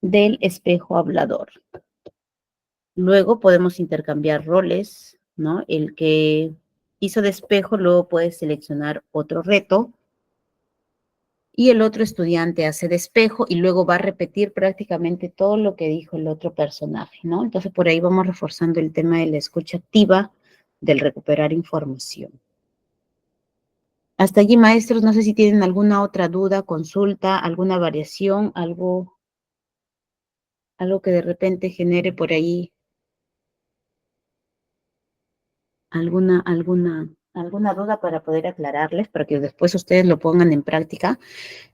del espejo hablador. Luego podemos intercambiar roles, ¿no? El que hizo de espejo luego puede seleccionar otro reto y el otro estudiante hace de espejo y luego va a repetir prácticamente todo lo que dijo el otro personaje, ¿no? Entonces por ahí vamos reforzando el tema de la escucha activa, del recuperar información. Hasta allí, maestros, no sé si tienen alguna otra duda, consulta, alguna variación, algo que de repente genere por ahí alguna duda para poder aclararles, para que después ustedes lo pongan en práctica.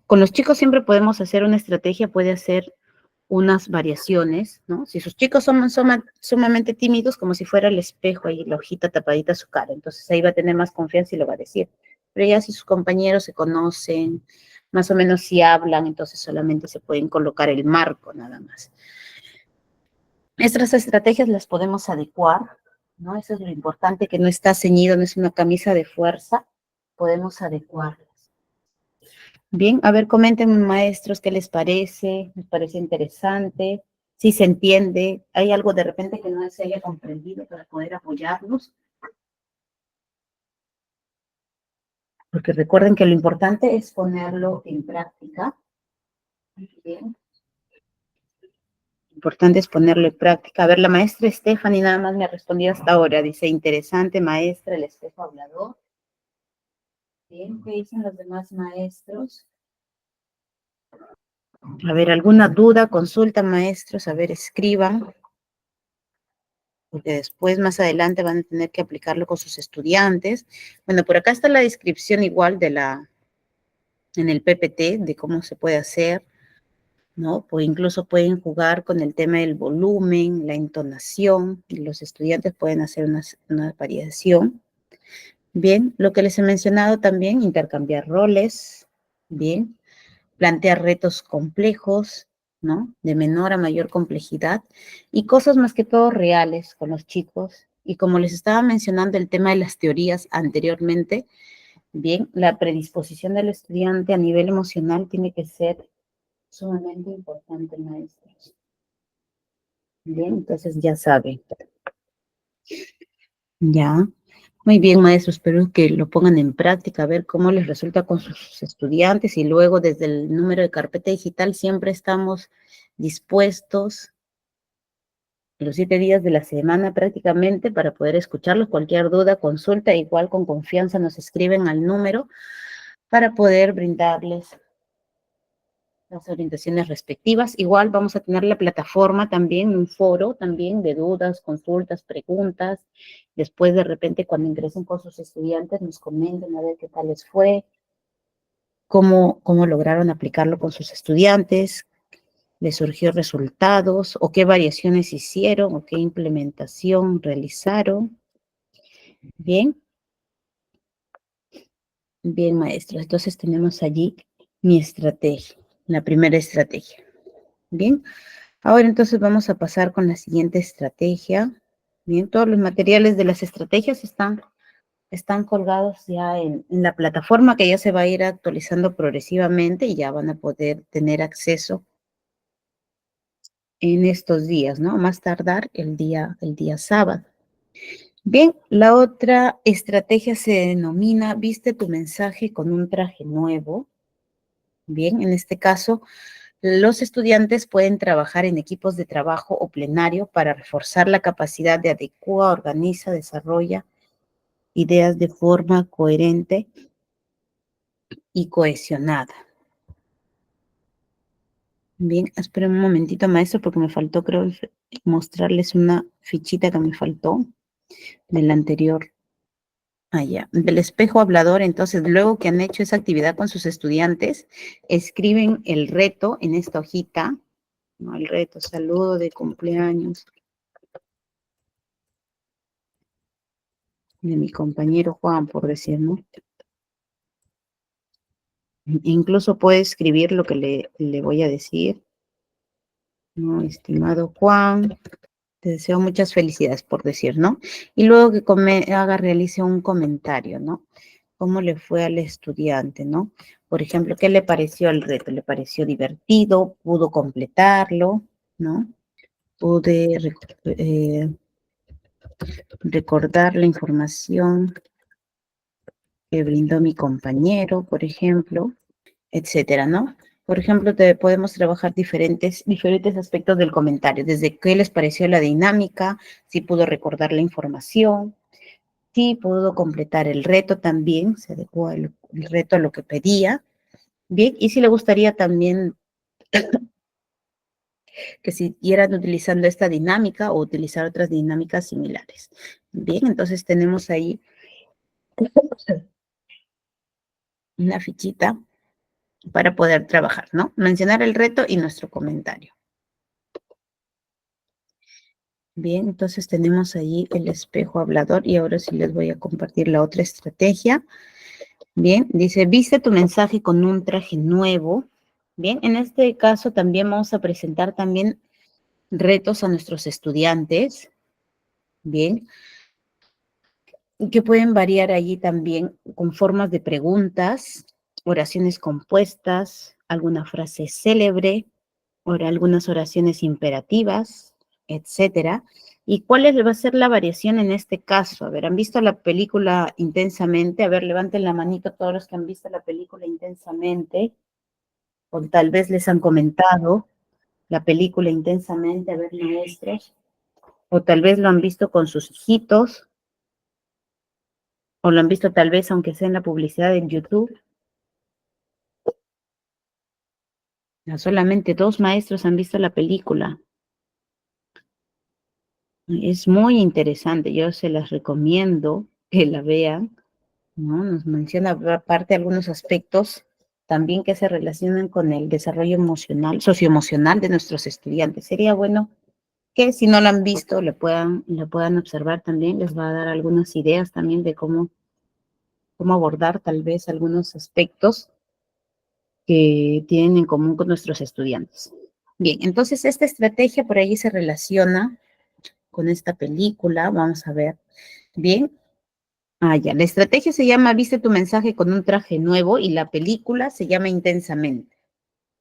Con los chicos siempre podemos hacer una estrategia, puede hacer unas variaciones, ¿no? Si sus chicos son sumamente tímidos, como si fuera el espejo ahí, la hojita tapadita a su cara, entonces ahí va a tener más confianza y lo va a decir. Pero ya si sus compañeros se conocen, más o menos si hablan, entonces solamente se pueden colocar el marco nada más. Estas estrategias las podemos adecuar, ¿no? Eso es lo importante, que no está ceñido, no es una camisa de fuerza, podemos adecuarlas. Bien, a ver, comenten, maestros, ¿qué les parece? ¿Les parece interesante? ¿Si se entiende? ¿Hay algo de repente que no se haya comprendido para poder apoyarlos? Porque recuerden que lo importante es ponerlo en práctica. Bien. Lo importante es ponerlo en práctica. A ver, la maestra Stephanie nada más me ha respondido hasta ahora. Dice, interesante, maestra, el espejo hablador. Bien, ¿qué dicen los demás maestros? A ver, ¿alguna duda, consulta, maestros? A ver, escriban. Porque después, más adelante, van a tener que aplicarlo con sus estudiantes. Bueno, por acá está la descripción igual en el PPT de cómo se puede hacer, ¿no? O incluso pueden jugar con el tema del volumen, la entonación, y los estudiantes pueden hacer una variación. Bien, lo que les he mencionado también, intercambiar roles, bien. plantear retos complejos, ¿no? De menor a mayor complejidad y cosas más que todo reales con los chicos. Y como les estaba mencionando el tema de las teorías anteriormente, bien, la predisposición del estudiante a nivel emocional tiene que ser sumamente importante, maestros. Bien, entonces ya saben. Ya. Muy bien, maestros, espero que lo pongan en práctica, a ver cómo les resulta con sus estudiantes y luego desde el número de carpeta digital siempre estamos dispuestos los 7 días de la semana prácticamente para poder escucharlos. Cualquier duda, consulta, igual con confianza nos escriben al número para poder brindarles las orientaciones respectivas. Igual vamos a tener la plataforma también, un foro también de dudas, consultas, preguntas. Después de repente cuando ingresen con sus estudiantes nos comenten a ver qué tal les fue, cómo lograron aplicarlo con sus estudiantes, les surgió resultados o qué variaciones hicieron o qué implementación realizaron. Bien, bien maestros. Entonces tenemos allí mi estrategia, la primera estrategia. Bien. Ahora entonces vamos a pasar con la siguiente estrategia. Bien, todos los materiales de las estrategias están colgados ya en la plataforma que ya se va a ir actualizando progresivamente y ya van a poder tener acceso en estos días, ¿no? Más tardar el día sábado. Bien, la otra estrategia se denomina Viste tu mensaje con un traje nuevo. Bien, en este caso, los estudiantes pueden trabajar en equipos de trabajo o plenario para reforzar la capacidad de adecua, organiza, desarrolla ideas de forma coherente y cohesionada. Bien, esperen un momentito, maestro, porque me faltó, creo, mostrarles una fichita que me faltó del anterior. Ya, del espejo hablador. Entonces, luego que han hecho esa actividad con sus estudiantes, escriben el reto en esta hojita, ¿no? El reto, saludo de cumpleaños de mi compañero Juan, por decir, ¿no? Incluso puede escribir lo que le voy a decir, ¿no? Estimado Juan, te deseo muchas felicidades, por decir, ¿no? Y luego que realice un comentario, ¿no? ¿Cómo le fue al estudiante, no? Por ejemplo, ¿qué le pareció el reto? ¿Le pareció divertido? ¿Pudo completarlo? ¿No? ¿Pude recordar la información que brindó mi compañero, por ejemplo? Etcétera, ¿no? Por ejemplo, podemos trabajar diferentes aspectos del comentario, desde qué les pareció la dinámica, si pudo recordar la información, si pudo completar el reto también, se adecuó el reto a lo que pedía, bien, y si le gustaría también que siguieran utilizando esta dinámica o utilizar otras dinámicas similares. Bien, entonces tenemos ahí una fichita para poder trabajar, ¿no? Mencionar el reto y nuestro comentario. Bien, entonces tenemos ahí el espejo hablador y ahora sí les voy a compartir la otra estrategia. Bien, dice, viste tu mensaje con un traje nuevo. Bien, en este caso también vamos a presentar también retos a nuestros estudiantes. Bien, que pueden variar allí también con formas de preguntas, oraciones compuestas, alguna frase célebre, algunas oraciones imperativas, etcétera. ¿Y va a ser la variación en este caso? A ver, ¿han visto la película Intensamente? A ver, levanten la manito todos los que han visto la película Intensamente, o tal vez les han comentado la película Intensamente, a ver, maestros, o tal vez lo han visto con sus hijitos, o lo han visto tal vez aunque sea en la publicidad en YouTube. No, solamente 2 maestros han visto la película. Es muy interesante, yo se las recomiendo que la vean, ¿no? Nos menciona aparte algunos aspectos también que se relacionan con el desarrollo emocional, socioemocional de nuestros estudiantes. Sería bueno que si no la han visto, la puedan observar también, les va a dar algunas ideas también de cómo abordar tal vez algunos aspectos que tienen en común con nuestros estudiantes. Bien, entonces esta estrategia por ahí se relaciona con esta película. Vamos a ver. Bien. Ya, la estrategia se llama Viste tu mensaje con un traje nuevo y la película se llama Intensamente.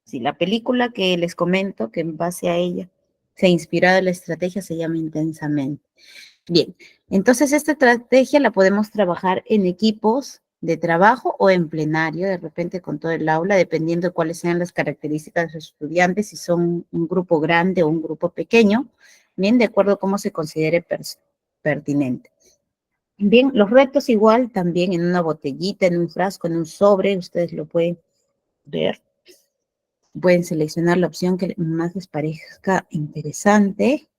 Sí, la película que les comento, que en base a ella se ha inspirado la estrategia, se llama Intensamente. Bien, entonces esta estrategia la podemos trabajar en equipos de trabajo o en plenario, de repente con todo el aula, dependiendo de cuáles sean las características de los estudiantes, si son un grupo grande o un grupo pequeño, bien, de acuerdo a cómo se considere pertinente. Bien, los retos igual también en una botellita, en un frasco, en un sobre, ustedes lo pueden ver. Pueden seleccionar la opción que más les parezca interesante.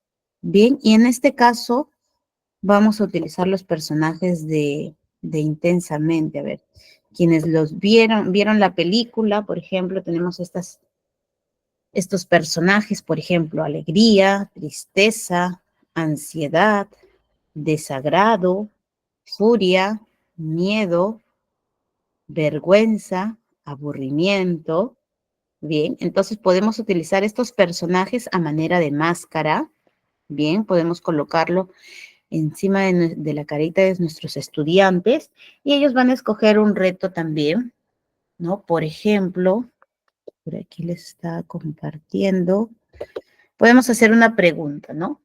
Bien, y en este caso vamos a utilizar los personajes de Intensamente. A ver, quienes los vieron la película, por ejemplo, tenemos estos personajes, por ejemplo, alegría, tristeza, ansiedad, desagrado, furia, miedo, vergüenza, aburrimiento. Bien, entonces podemos utilizar estos personajes a manera de máscara. Bien, podemos colocarlo encima de la carita de nuestros estudiantes y ellos van a escoger un reto también, ¿no? Por ejemplo, por aquí les está compartiendo. Podemos hacer una pregunta, ¿no?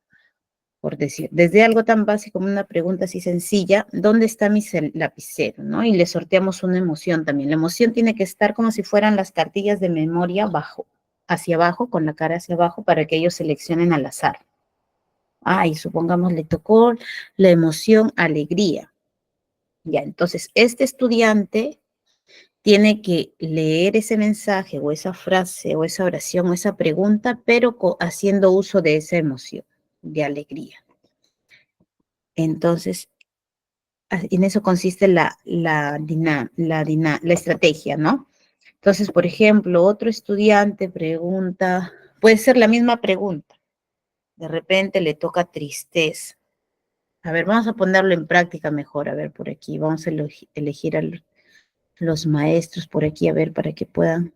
Por decir, desde algo tan básico como una pregunta así sencilla, ¿dónde está mi lapicero? ¿No? Y le sorteamos una emoción también. La emoción tiene que estar como si fueran las cartillas de memoria hacia abajo, con la cara hacia abajo, para que ellos seleccionen al azar. Y supongamos le tocó la emoción alegría. Ya, entonces este estudiante tiene que leer ese mensaje o esa frase o esa oración o esa pregunta, pero haciendo uso de esa emoción de alegría. Entonces, en eso consiste la estrategia, ¿no? Entonces, por ejemplo, otro estudiante pregunta, puede ser la misma pregunta, de repente le toca tristeza. A ver, vamos a ponerlo en práctica mejor, a ver, por aquí, vamos a elegir a los maestros por aquí, a ver, para que puedan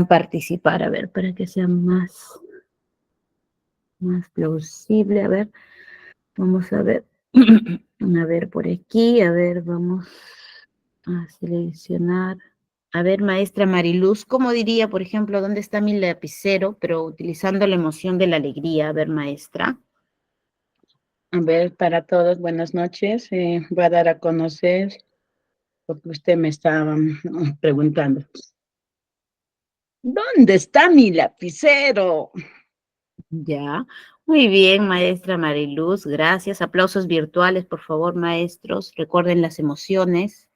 participar, a ver, para que sea más plausible, a ver, vamos a ver, a ver por aquí, a ver, vamos a seleccionar. A ver, maestra Mariluz, ¿cómo diría, por ejemplo, dónde está mi lapicero, pero utilizando la emoción de la alegría? A ver, maestra. A ver, para todos, buenas noches. Voy a dar a conocer, porque usted me estaba preguntando, ¿dónde está mi lapicero? Ya, muy bien, maestra Mariluz, gracias. Aplausos virtuales, por favor, maestros. Recuerden las emociones.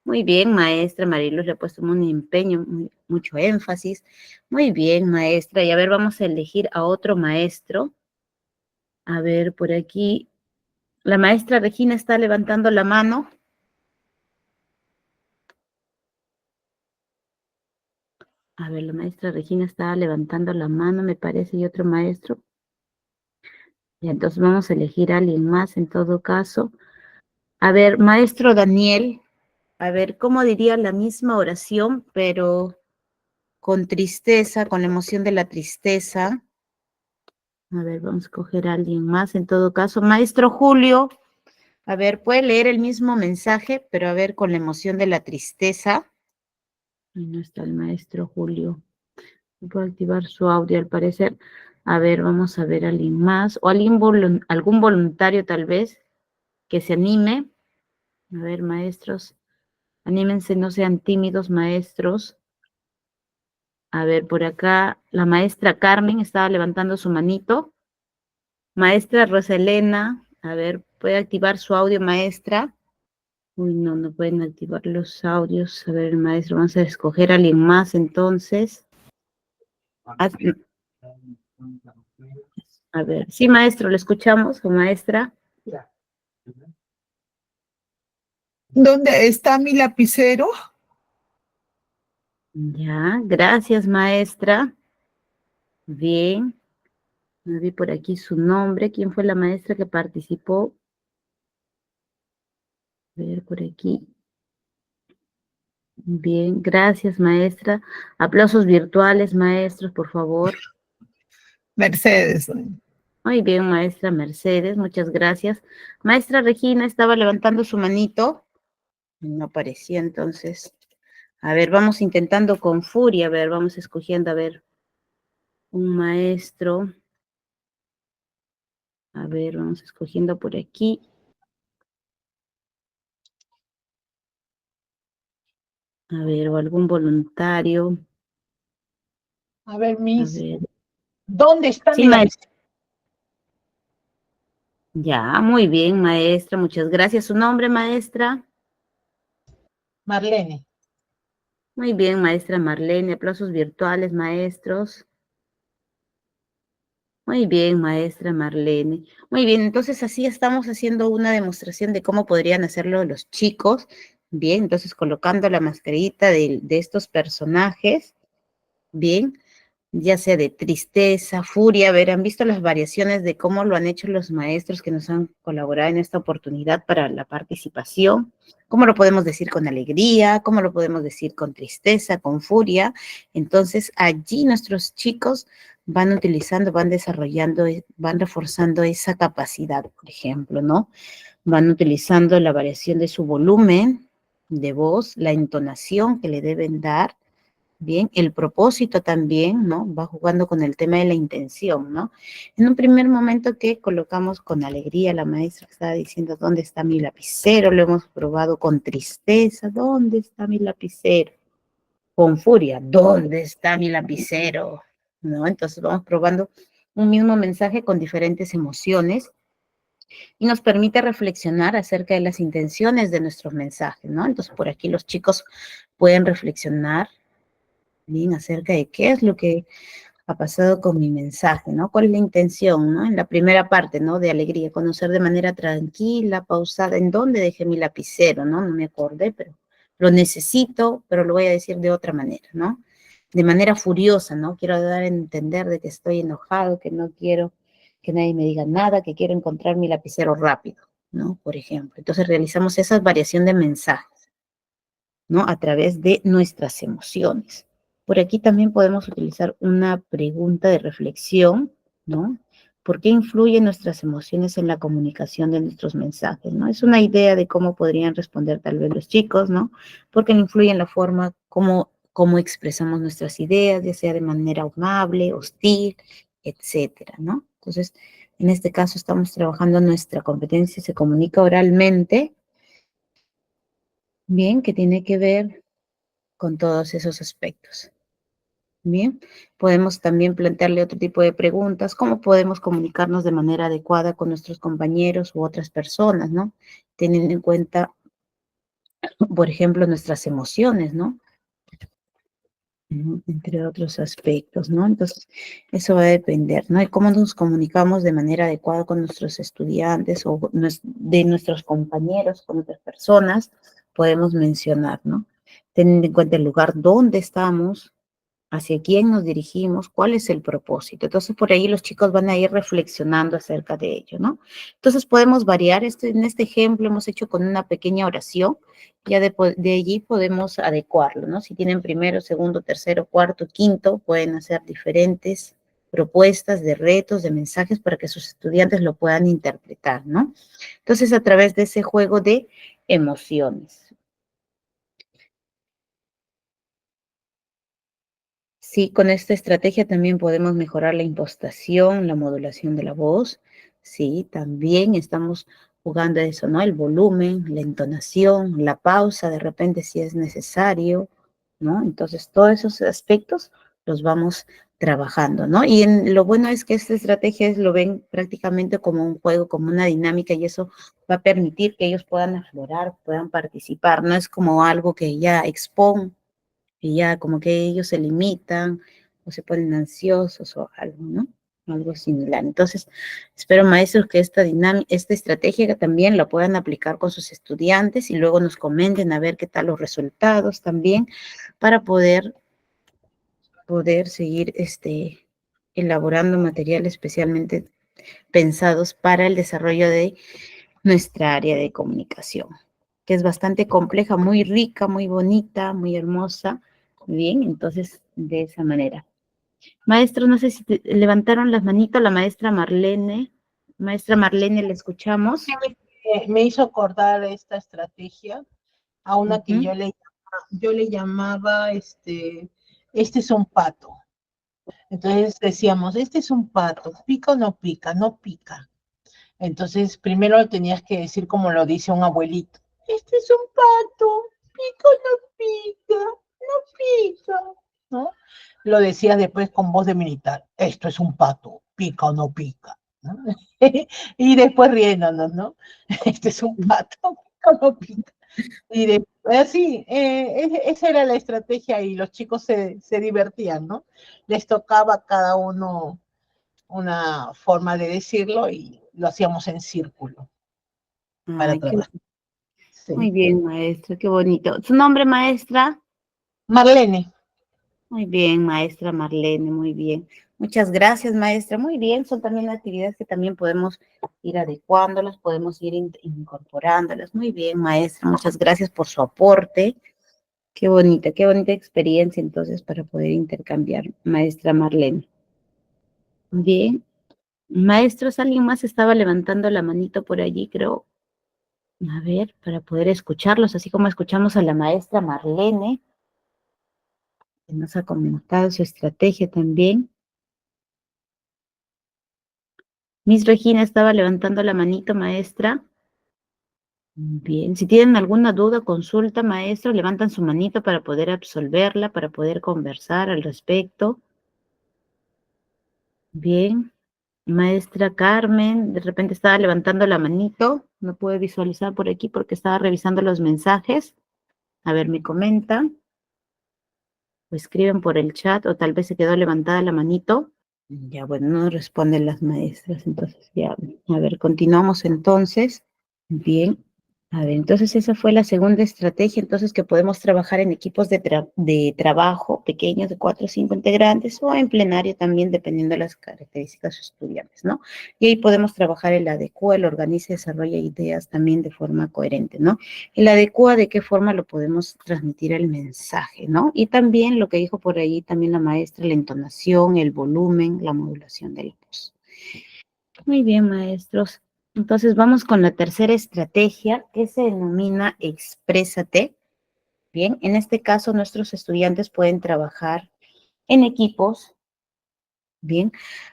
Muy bien, maestra Mariluz, le ha puesto un empeño, mucho énfasis. Muy bien, maestra. Y a ver, vamos a elegir a otro maestro. A ver, por aquí. La maestra Regina está levantando la mano. A ver, la maestra Regina está levantando la mano, me parece, y otro maestro. Y entonces vamos a elegir a alguien más en todo caso. A ver, maestro Daniel, a ver, ¿cómo diría la misma oración, pero con tristeza, con la emoción de la tristeza? A ver, vamos a coger a alguien más en todo caso. Maestro Julio, a ver, puede leer el mismo mensaje, pero a ver, con la emoción de la tristeza. Ahí no está el maestro Julio. No puedo activar su audio al parecer. A ver, vamos a ver a alguien más. O algún voluntario tal vez que se anime. A ver, maestros, anímense, no sean tímidos, maestros. A ver, por acá, la maestra Carmen estaba levantando su manito. Maestra Roselena, a ver, ¿puede activar su audio, maestra? Uy, no, no pueden activar los audios. A ver, maestro, vamos a escoger a alguien más entonces. A ver, sí, maestro, ¿le escuchamos o maestra? ¿Dónde está mi lapicero? Ya, gracias, maestra. Bien, me vi por aquí su nombre. ¿Quién fue la maestra que participó? A ver, por aquí. Bien, gracias, maestra. Aplausos virtuales, maestros, por favor. Mercedes. Muy bien, maestra Mercedes, muchas gracias. Maestra Regina estaba levantando su manito. No aparecía, entonces. A ver, vamos intentando con furia, a ver, vamos escogiendo, a ver, un maestro. A ver, vamos escogiendo por aquí. A ver, o algún voluntario. A ver, A Miss, ver. ¿dónde está Sí, mi maestra. lapicero? Ya, muy bien, maestra, muchas gracias. ¿Su nombre, maestra? Marlene. Muy bien, maestra Marlene. Aplausos virtuales, maestros. Muy bien, maestra Marlene. Muy bien, entonces así estamos haciendo una demostración de cómo podrían hacerlo los chicos. Bien, entonces colocando la mascarita de estos personajes. Bien, ya sea de tristeza, furia. A ver, ¿han visto las variaciones de cómo lo han hecho los maestros que nos han colaborado en esta oportunidad para la participación? ¿Cómo lo podemos decir con alegría? ¿Cómo lo podemos decir con tristeza, con furia? Entonces, allí nuestros chicos van utilizando, van desarrollando, van reforzando esa capacidad, por ejemplo, ¿no? Van utilizando la variación de su volumen de voz, la entonación que le deben dar. Bien, el propósito también, ¿no? Va jugando con el tema de la intención, ¿no? En un primer momento que colocamos con alegría, la maestra estaba diciendo, ¿dónde está mi lapicero? Lo hemos probado con tristeza, ¿dónde está mi lapicero? Con furia, ¿dónde está mi lapicero? ¿No? Entonces vamos probando un mismo mensaje con diferentes emociones y nos permite reflexionar acerca de las intenciones de nuestros mensajes, ¿no? Entonces por aquí los chicos pueden reflexionar bien acerca de qué es lo que ha pasado con mi mensaje, ¿no? ¿Cuál es la intención, ¿no? En la primera parte, ¿no? De alegría, conocer de manera tranquila, pausada, en dónde dejé mi lapicero, ¿no? No me acordé, pero lo necesito, pero lo voy a decir de otra manera, ¿no? De manera furiosa, ¿no? Quiero dar a entender de que estoy enojado, que no quiero que nadie me diga nada, que quiero encontrar mi lapicero rápido, ¿no? Por ejemplo. Entonces realizamos esa variación de mensajes, ¿no? A través de nuestras emociones. Por aquí también podemos utilizar una pregunta de reflexión, ¿no? ¿Por qué influyen nuestras emociones en la comunicación de nuestros mensajes, ¿no? Es una idea de cómo podrían responder tal vez los chicos, ¿no? Porque influye en la forma como expresamos nuestras ideas, ya sea de manera amable, hostil, etcétera, ¿no? Entonces, en este caso estamos trabajando nuestra competencia, se comunica oralmente, bien, que tiene que ver con todos esos aspectos. Bien, podemos también plantearle otro tipo de preguntas, cómo podemos comunicarnos de manera adecuada con nuestros compañeros u otras personas, ¿no? Teniendo en cuenta, por ejemplo, nuestras emociones, ¿no? Entre otros aspectos, ¿no? Entonces, eso va a depender, ¿no? Y cómo nos comunicamos de manera adecuada con nuestros estudiantes o de nuestros compañeros, con otras personas, podemos mencionar, ¿no? Teniendo en cuenta el lugar donde estamos, hacia quién nos dirigimos, cuál es el propósito. Entonces, por ahí los chicos van a ir reflexionando acerca de ello, ¿no? Entonces, podemos variar. En este ejemplo hemos hecho con una pequeña oración, ya de allí podemos adecuarlo, ¿no? Si tienen primero, segundo, tercero, cuarto, quinto, pueden hacer diferentes propuestas de retos, de mensajes para que sus estudiantes lo puedan interpretar, ¿no? Entonces, a través de ese juego de emociones. Sí, con esta estrategia también podemos mejorar la impostación, la modulación de la voz. Sí, también estamos jugando a eso, ¿no? El volumen, la entonación, la pausa, de repente si es necesario, ¿no? Entonces, todos esos aspectos los vamos trabajando, ¿no? Y lo bueno es que esta estrategia lo ven prácticamente como un juego, como una dinámica, y eso va a permitir que ellos puedan aflorar, puedan participar. No es como algo que ya expon y ya como que ellos se limitan o se ponen ansiosos o algo, ¿no? Algo similar. Entonces, espero, maestros, que esta estrategia que también la puedan aplicar con sus estudiantes y luego nos comenten a ver qué tal los resultados también para poder seguir elaborando material especialmente pensados para el desarrollo de nuestra área de comunicación. que es bastante compleja, muy rica, muy bonita, muy hermosa. Bien, entonces, de esa manera. Maestro, no sé si levantaron las manitos, la maestra Marlene. Maestra Marlene, ¿le escuchamos? Me hizo acordar esta estrategia a una que Ujú. yo le llamaba, este es un pato. Entonces decíamos, este es un pato, ¿pica o no pica? No pica. Entonces primero lo tenías que decir como lo dice un abuelito. Este es un pato, ¿pica o no pica? No pica, ¿no? Lo decías después con voz de militar, esto es un pato, ¿pica o no pica? ¿No? Y después riéndonos, ¿no? Este es un pato, ¿pica o no pica? Y así, esa era la estrategia y los chicos se divertían, ¿no? Les tocaba a cada uno una forma de decirlo y lo hacíamos en círculo para Ay, trabajar. muy Sí. bien, maestra, qué bonito. ¿Su nombre, maestra? Marlene, Muy bien, maestra Marlene, muy bien. Muchas gracias, maestra. Muy bien, son también actividades que también podemos ir adecuándolas, podemos ir incorporándolas. Muy bien, maestra, muchas gracias por su aporte. Qué bonita experiencia entonces para poder intercambiar, maestra Marlene. Bien. Maestros, alguien más estaba levantando la manito por allí, creo. A ver, para poder escucharlos, así como escuchamos a la maestra Marlene, que nos ha comentado su estrategia también. Miss Regina estaba levantando la manito, maestra. Bien, si tienen alguna duda, consulta, maestro, levantan su manito para poder absolverla, para poder conversar al respecto. Bien, maestra Carmen, de repente estaba levantando la manito, no puede visualizar por aquí porque estaba revisando los mensajes. A ver, me comenta, o escriben por el chat, o tal vez se quedó levantada la manito. Ya, bueno, no responden las maestras, entonces ya, a ver, continuamos entonces. Bien, a ver, entonces esa fue la segunda estrategia, entonces que podemos trabajar en equipos de trabajo pequeños de 4 o 5 integrantes o en plenario también, dependiendo de las características de los estudiantes, ¿no? Y ahí podemos trabajar el adecua, el organiza y desarrolla ideas también de forma coherente, ¿no? El adecua, de qué forma lo podemos transmitir el mensaje, ¿no? Y también lo que dijo por ahí también la maestra, la entonación, el volumen, la modulación de la voz. Muy bien, maestros. Entonces vamos con la tercera estrategia que se denomina Exprésate. Bien, en este caso nuestros estudiantes pueden trabajar en equipos, bien,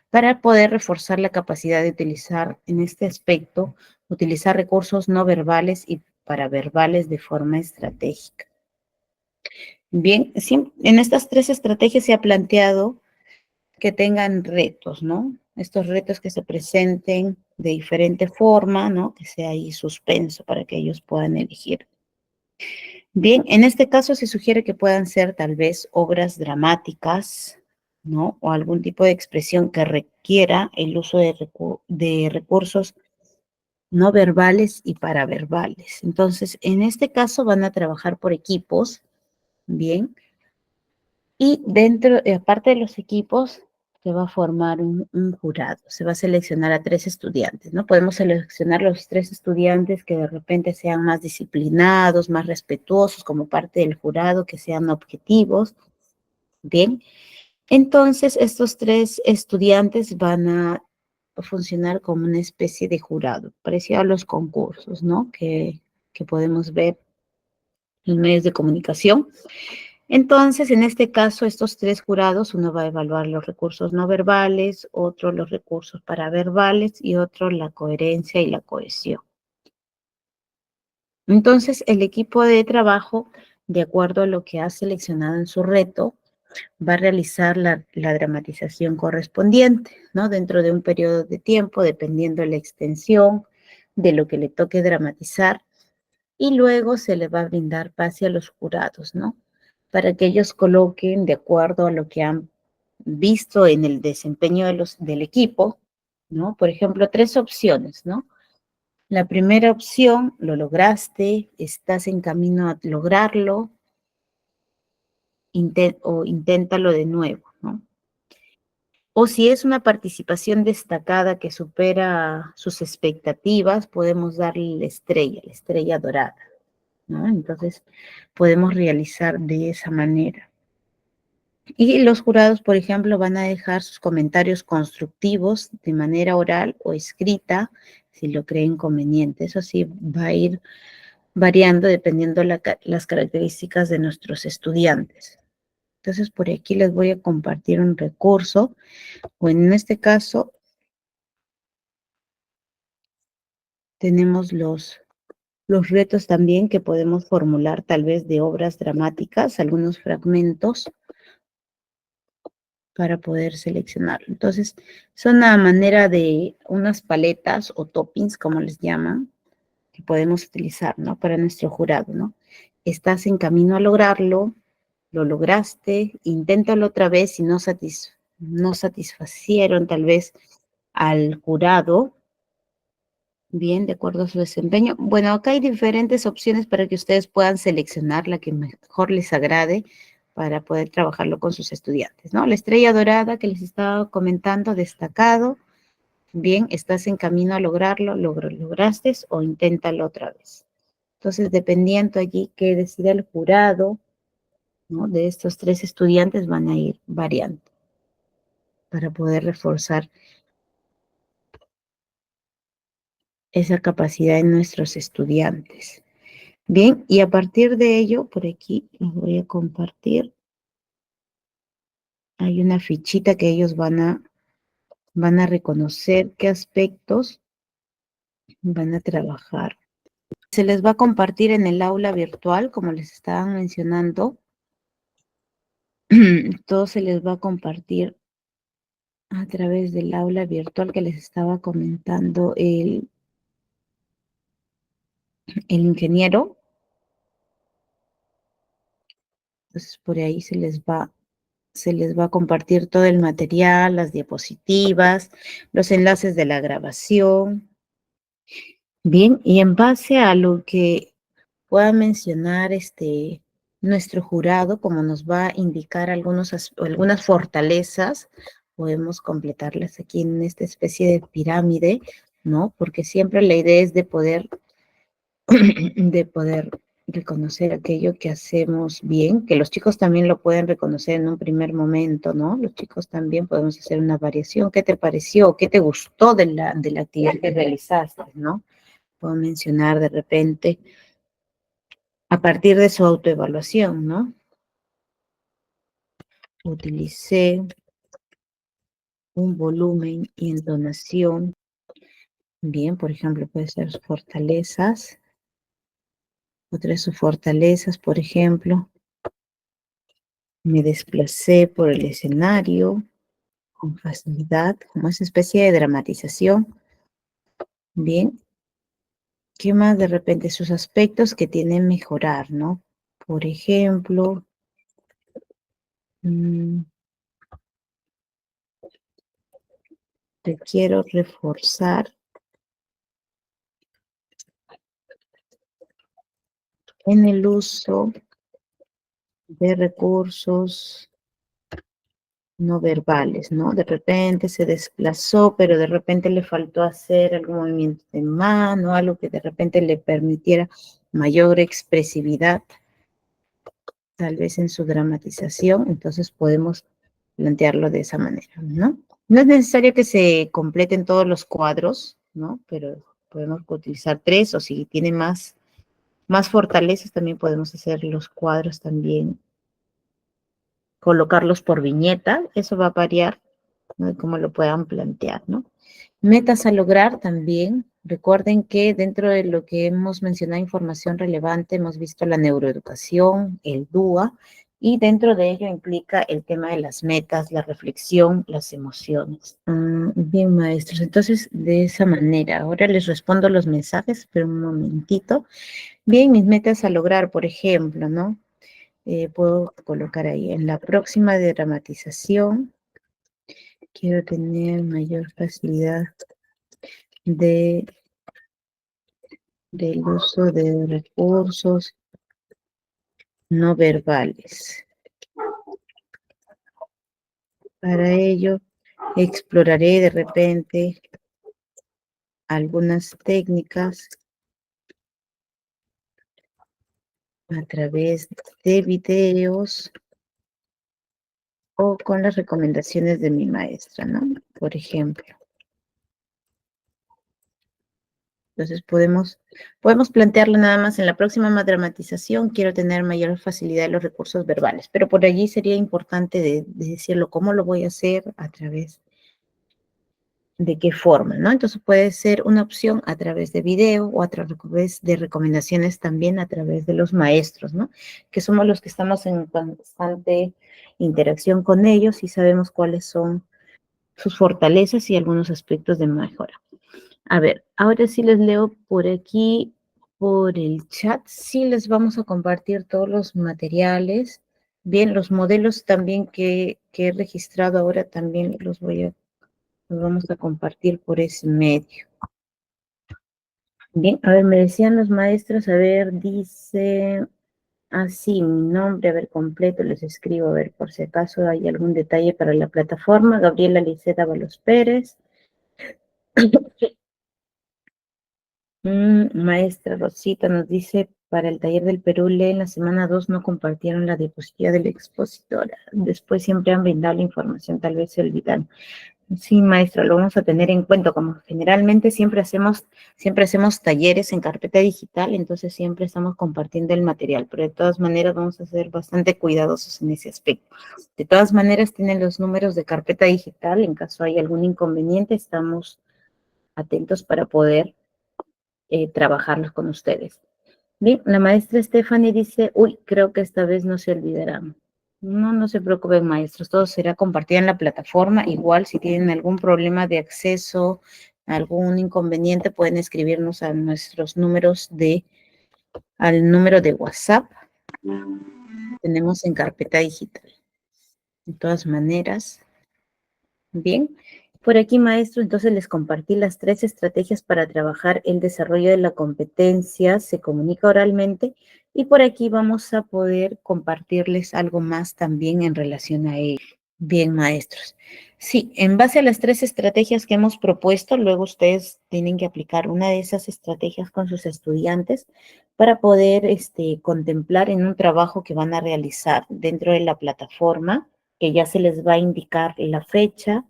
para poder reforzar la capacidad de utilizar en este aspecto, utilizar recursos no verbales y paraverbales de forma estratégica. Bien, sí, en estas tres estrategias se ha planteado que tengan retos, ¿no? Estos retos que se presenten de diferente forma, ¿no? Que sea ahí suspenso para que ellos puedan elegir. Bien, en este caso se sugiere que puedan ser tal vez obras dramáticas, ¿no? O algún tipo de expresión que requiera el uso de recursos no verbales y paraverbales. Entonces, en este caso van a trabajar por equipos, bien, y dentro, aparte de los equipos, se va a formar un jurado. Se va a seleccionar a 3 estudiantes, ¿no? Podemos seleccionar los 3 estudiantes que de repente sean más disciplinados, más respetuosos como parte del jurado, que sean objetivos. Bien. Entonces, estos 3 estudiantes van a funcionar como una especie de jurado, parecido a los concursos, ¿no? Que podemos ver en medios de comunicación. Entonces, en este caso, estos 3 jurados, uno va a evaluar los recursos no verbales, otro los recursos paraverbales y otro la coherencia y la cohesión. Entonces, el equipo de trabajo, de acuerdo a lo que ha seleccionado en su reto, va a realizar la dramatización correspondiente, ¿no? Dentro de un periodo de tiempo, dependiendo de la extensión de lo que le toque dramatizar, y luego se le va a brindar pase a los jurados, ¿no? Para que ellos coloquen de acuerdo a lo que han visto en el desempeño del equipo, ¿no? Por ejemplo, 3 opciones, ¿no? La primera opción, lo lograste, estás en camino a lograrlo, o inténtalo de nuevo, ¿no? O si es una participación destacada que supera sus expectativas, podemos darle la estrella dorada. ¿no? Entonces, podemos realizar de esa manera. Y los jurados, por ejemplo, van a dejar sus comentarios constructivos de manera oral o escrita, si lo creen conveniente. Eso sí, va a ir variando dependiendo las características de nuestros estudiantes. Entonces, por aquí les voy a compartir un recurso, o en este caso, tenemos los retos también que podemos formular tal vez de obras dramáticas, algunos fragmentos para poder seleccionarlo. Entonces, son a manera de unas paletas o toppings, como les llaman, que podemos utilizar, ¿no? Para nuestro jurado, ¿no? Estás en camino a lograrlo, lo lograste, inténtalo otra vez si no satisfacieron tal vez al jurado, bien, de acuerdo a su desempeño. Bueno, acá hay diferentes opciones para que ustedes puedan seleccionar la que mejor les agrade para poder trabajarlo con sus estudiantes, ¿no? La estrella dorada que les estaba comentando, destacado. Bien, estás en camino a lograrlo, lograste o inténtalo otra vez. Entonces, dependiendo allí que decida el jurado, ¿no? De estos 3 estudiantes van a ir variando para poder reforzar esa capacidad en nuestros estudiantes. Bien, y a partir de ello, por aquí les voy a compartir. Hay una fichita que ellos van a reconocer qué aspectos van a trabajar. Se les va a compartir en el aula virtual, como les estaban mencionando. Todo se les va a compartir a través del aula virtual que les estaba comentando el ingeniero. Entonces, por ahí se les va a compartir todo el material, las diapositivas, los enlaces de la grabación. Bien, y en base a lo que pueda mencionar nuestro jurado, como nos va a indicar algunas fortalezas, podemos completarlas aquí en esta especie de pirámide, ¿no? Porque siempre la idea es de poder reconocer aquello que hacemos bien, que los chicos también lo pueden reconocer en un primer momento, ¿no? Los chicos también podemos hacer una variación. ¿Qué te pareció? ¿Qué te gustó de la actividad que realizaste, ¿no? Puedo mencionar de repente a partir de su autoevaluación, ¿no? Utilicé un volumen y entonación. Bien, por ejemplo, puede ser sus fortalezas. Otra de sus fortalezas, por ejemplo, me desplacé por el escenario con facilidad, como esa especie de dramatización. Bien, ¿qué más de repente? Sus aspectos que tienen mejorar, ¿no? Por ejemplo, quiero reforzar en el uso de recursos no verbales, ¿no? De repente se desplazó, pero de repente le faltó hacer algún movimiento de mano, algo que de repente le permitiera mayor expresividad, tal vez en su dramatización, entonces podemos plantearlo de esa manera, ¿no? No es necesario que se completen todos los cuadros, ¿no? Pero podemos utilizar 3 o si tiene más fortalezas también podemos hacer los cuadros también, colocarlos por viñeta, eso va a variar, ¿no? De cómo lo puedan plantear, ¿no? Metas a lograr también. Recuerden que dentro de lo que hemos mencionado, información relevante, hemos visto la neuroeducación, el DUA, y dentro de ello implica el tema de las metas, la reflexión, las emociones. Bien, maestros, entonces de esa manera, ahora les respondo los mensajes, pero un momentito. Bien, mis metas a lograr, por ejemplo, ¿no? Puedo colocar ahí, en la próxima dramatización, quiero tener mayor facilidad del uso de recursos no verbales. Para ello, exploraré de repente algunas técnicas a través de videos o con las recomendaciones de mi maestra, ¿no? Por ejemplo. Entonces podemos plantearlo nada más en la próxima dramatización. Quiero tener mayor facilidad en los recursos verbales, pero por allí sería importante de decirlo, cómo lo voy a hacer, a través de qué forma, ¿no? Entonces puede ser una opción a través de video o a través de recomendaciones también a través de los maestros, ¿no? Que somos los que estamos en constante interacción con ellos y sabemos cuáles son sus fortalezas y algunos aspectos de mejora. A ver, ahora sí les leo por aquí, por el chat. Sí les vamos a compartir todos los materiales. Bien, los modelos también que he registrado ahora también los vamos a compartir por ese medio. Bien, a ver, me decían los maestros, a ver, dice así, mi nombre, a ver, completo, les escribo, a ver, por si acaso hay algún detalle para la plataforma. Gabriela Liceta Balos Pérez. Maestra Rosita nos dice, para el taller del Perú, en la semana 2 no compartieron la diapositiva de la expositora. Después siempre han brindado la información, tal vez se olvidan. Sí, maestra, lo vamos a tener en cuenta, como generalmente siempre hacemos talleres en carpeta digital, entonces siempre estamos compartiendo el material, pero de todas maneras vamos a ser bastante cuidadosos en ese aspecto. De todas maneras, tienen los números de carpeta digital, en caso hay algún inconveniente, estamos atentos para poder trabajarlos con ustedes. Bien, la maestra Stephanie dice, uy, creo que esta vez no se olvidarán. No, no se preocupen, maestros, todo será compartido en la plataforma. Igual, si tienen algún problema de acceso, algún inconveniente, pueden escribirnos a nuestros números al número de WhatsApp. Tenemos en carpeta digital. De todas maneras, bien. Por aquí, maestro, entonces les compartí las 3 estrategias para trabajar el desarrollo de la competencia, se comunica oralmente, y por aquí vamos a poder compartirles algo más también en relación a ello. Bien, maestros. Sí, en base a las 3 estrategias que hemos propuesto, luego ustedes tienen que aplicar una de esas estrategias con sus estudiantes para poder contemplar en un trabajo que van a realizar dentro de la plataforma, que ya se les va a indicar la fecha,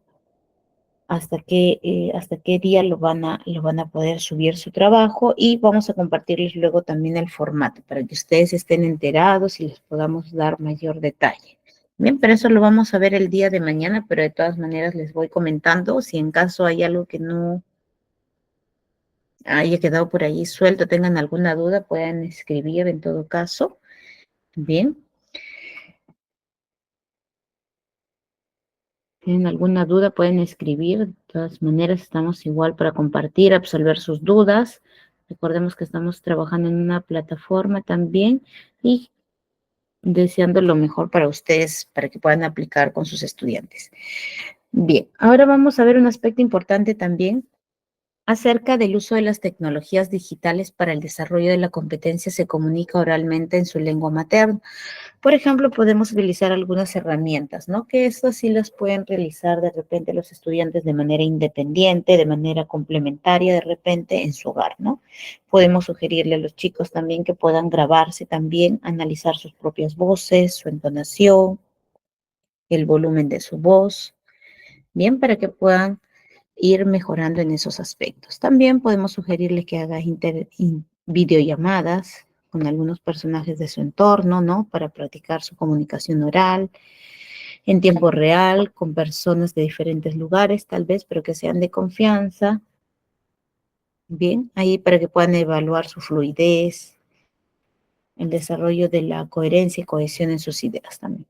hasta qué día lo van a poder subir su trabajo, y vamos a compartirles luego también el formato para que ustedes estén enterados y les podamos dar mayor detalle. Bien, pero eso lo vamos a ver el día de mañana, pero de todas maneras les voy comentando. Si en caso hay algo que no haya quedado por ahí suelto, tengan alguna duda, pueden escribir en todo caso. Bien. ¿Tienen alguna duda? Pueden escribir. De todas maneras, estamos igual para compartir, absolver sus dudas. Recordemos que estamos trabajando en una plataforma también y deseando lo mejor para ustedes, para que puedan aplicar con sus estudiantes. Bien, ahora vamos a ver un aspecto importante también acerca del uso de las tecnologías digitales para el desarrollo de la competencia se comunica oralmente en su lengua materna. Por ejemplo, podemos utilizar algunas herramientas, ¿no? Que estas sí las pueden realizar de repente los estudiantes de manera independiente, de manera complementaria, de repente en su hogar, ¿no? Podemos sugerirle a los chicos también que puedan grabarse también, analizar sus propias voces, su entonación, el volumen de su voz, bien, para que puedan ir mejorando en esos aspectos. También podemos sugerirle que haga videollamadas con algunos personajes de su entorno, ¿no? Para practicar su comunicación oral en tiempo real, con personas de diferentes lugares, tal vez, pero que sean de confianza. Bien, ahí para que puedan evaluar su fluidez, el desarrollo de la coherencia y cohesión en sus ideas también.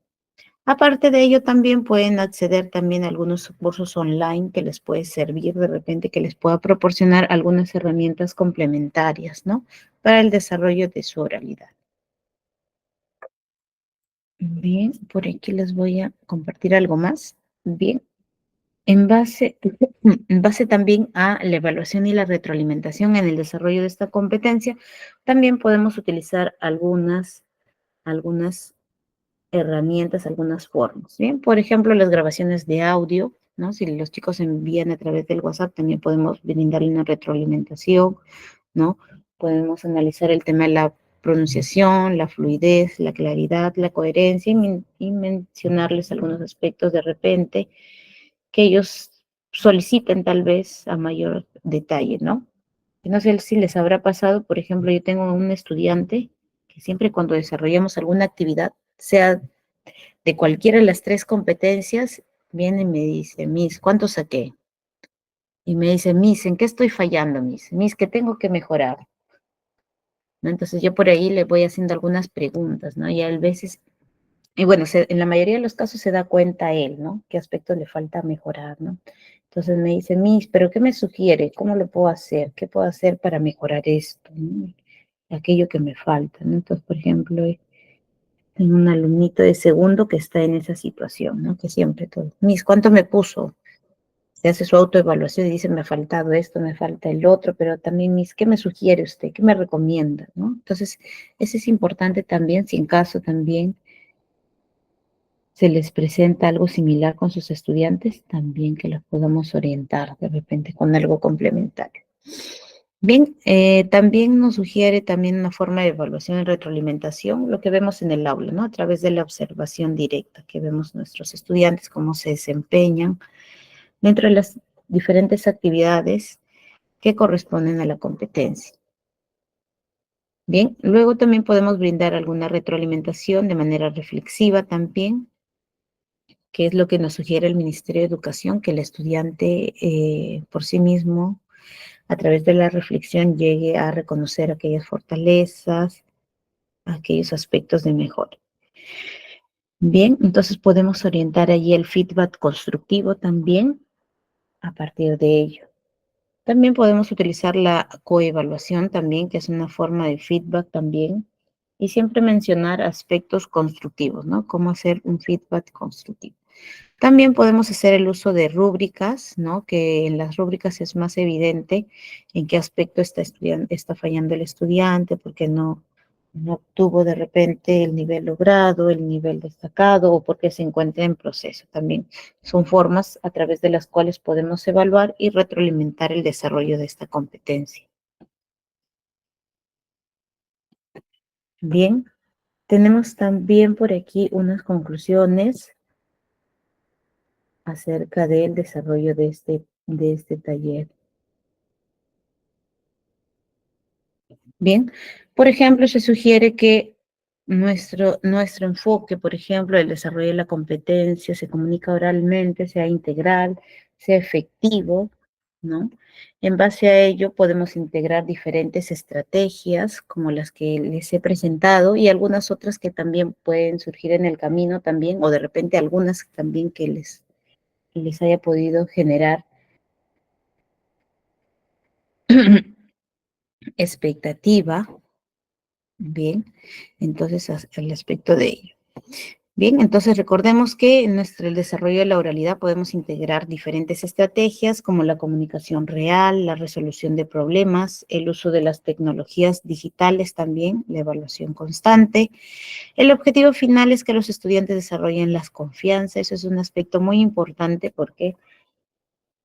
Aparte de ello, también pueden acceder también a algunos cursos online que les puede servir de repente, que les pueda proporcionar algunas herramientas complementarias, ¿no? Para el desarrollo de su oralidad. Bien, por aquí les voy a compartir algo más. Bien, en base también a la evaluación y la retroalimentación en el desarrollo de esta competencia, también podemos utilizar algunas herramientas, algunas formas. Bien, por ejemplo, las grabaciones de audio, ¿no? Si los chicos envían a través del WhatsApp, también podemos brindarle una retroalimentación, ¿no? Podemos analizar el tema de la pronunciación, la fluidez, la claridad, la coherencia y mencionarles algunos aspectos de repente que ellos soliciten tal vez a mayor detalle, ¿no? No sé si les habrá pasado, por ejemplo, yo tengo un estudiante que siempre cuando desarrollamos alguna actividad, sea de cualquiera de las tres competencias, viene y me dice, Miss, ¿cuánto saqué? Y me dice, Miss, ¿en qué estoy fallando, Miss? Miss, ¿qué tengo que mejorar? ¿No? Entonces yo por ahí le voy haciendo algunas preguntas, ¿no? Y a veces, y bueno, en la mayoría de los casos se da cuenta él, ¿no? ¿Qué aspectos le falta mejorar, ¿no? Entonces me dice, Miss, ¿pero qué me sugiere? ¿Cómo lo puedo hacer? ¿Qué puedo hacer para mejorar esto? ¿No? Aquello que me falta, ¿no? Entonces, por ejemplo, tengo un alumnito de segundo que está en esa situación, ¿no? Que siempre todo, Miss, ¿cuánto me puso? Se hace su autoevaluación y dice, me ha faltado esto, me falta el otro, pero también, Miss, ¿qué me sugiere usted? ¿Qué me recomienda? ¿No? Entonces, eso es importante también, si en caso también se les presenta algo similar con sus estudiantes, también que los podamos orientar de repente con algo complementario. Bien, también nos sugiere también una forma de evaluación y retroalimentación, lo que vemos en el aula, ¿no? A través de la observación directa, que vemos nuestros estudiantes, cómo se desempeñan dentro de las diferentes actividades que corresponden a la competencia. Bien, luego también podemos brindar alguna retroalimentación de manera reflexiva también, que es lo que nos sugiere el Ministerio de Educación, que el estudiante por sí mismo, a través de la reflexión, llegue a reconocer aquellas fortalezas, aquellos aspectos de mejora. Bien, entonces podemos orientar allí el feedback constructivo también a partir de ello. También podemos utilizar la coevaluación también, que es una forma de feedback también, y siempre mencionar aspectos constructivos, ¿no? Cómo hacer un feedback constructivo. También podemos hacer el uso de rúbricas, ¿no? Que en las rúbricas es más evidente en qué aspecto está fallando el estudiante, porque no obtuvo de repente el nivel logrado, el nivel destacado, o porque se encuentra en proceso. También son formas a través de las cuales podemos evaluar y retroalimentar el desarrollo de esta competencia. Bien, tenemos también por aquí unas conclusiones acerca del desarrollo de este taller. Bien, por ejemplo, se sugiere que nuestro enfoque, por ejemplo, el desarrollo de la competencia, se comunica oralmente, sea integral, sea efectivo, ¿no? En base a ello podemos integrar diferentes estrategias como las que les he presentado y algunas otras que también pueden surgir en el camino también, o de repente algunas también que les haya podido generar expectativa. Bien, entonces al aspecto de ello. Bien, entonces recordemos que en el desarrollo de la oralidad podemos integrar diferentes estrategias como la comunicación real, la resolución de problemas, el uso de las tecnologías digitales también, la evaluación constante. El objetivo final es que los estudiantes desarrollen las confianzas. Eso es un aspecto muy importante porque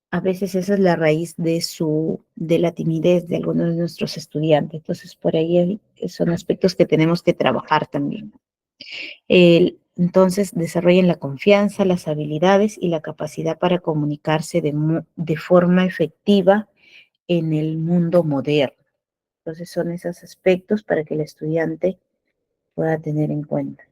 a veces esa es la raíz de la timidez de algunos de nuestros estudiantes. Entonces, por ahí son aspectos que tenemos que trabajar también. Entonces, desarrollen la confianza, las habilidades y la capacidad para comunicarse de forma efectiva en el mundo moderno. Entonces, son esos aspectos para que el estudiante pueda tener en cuenta.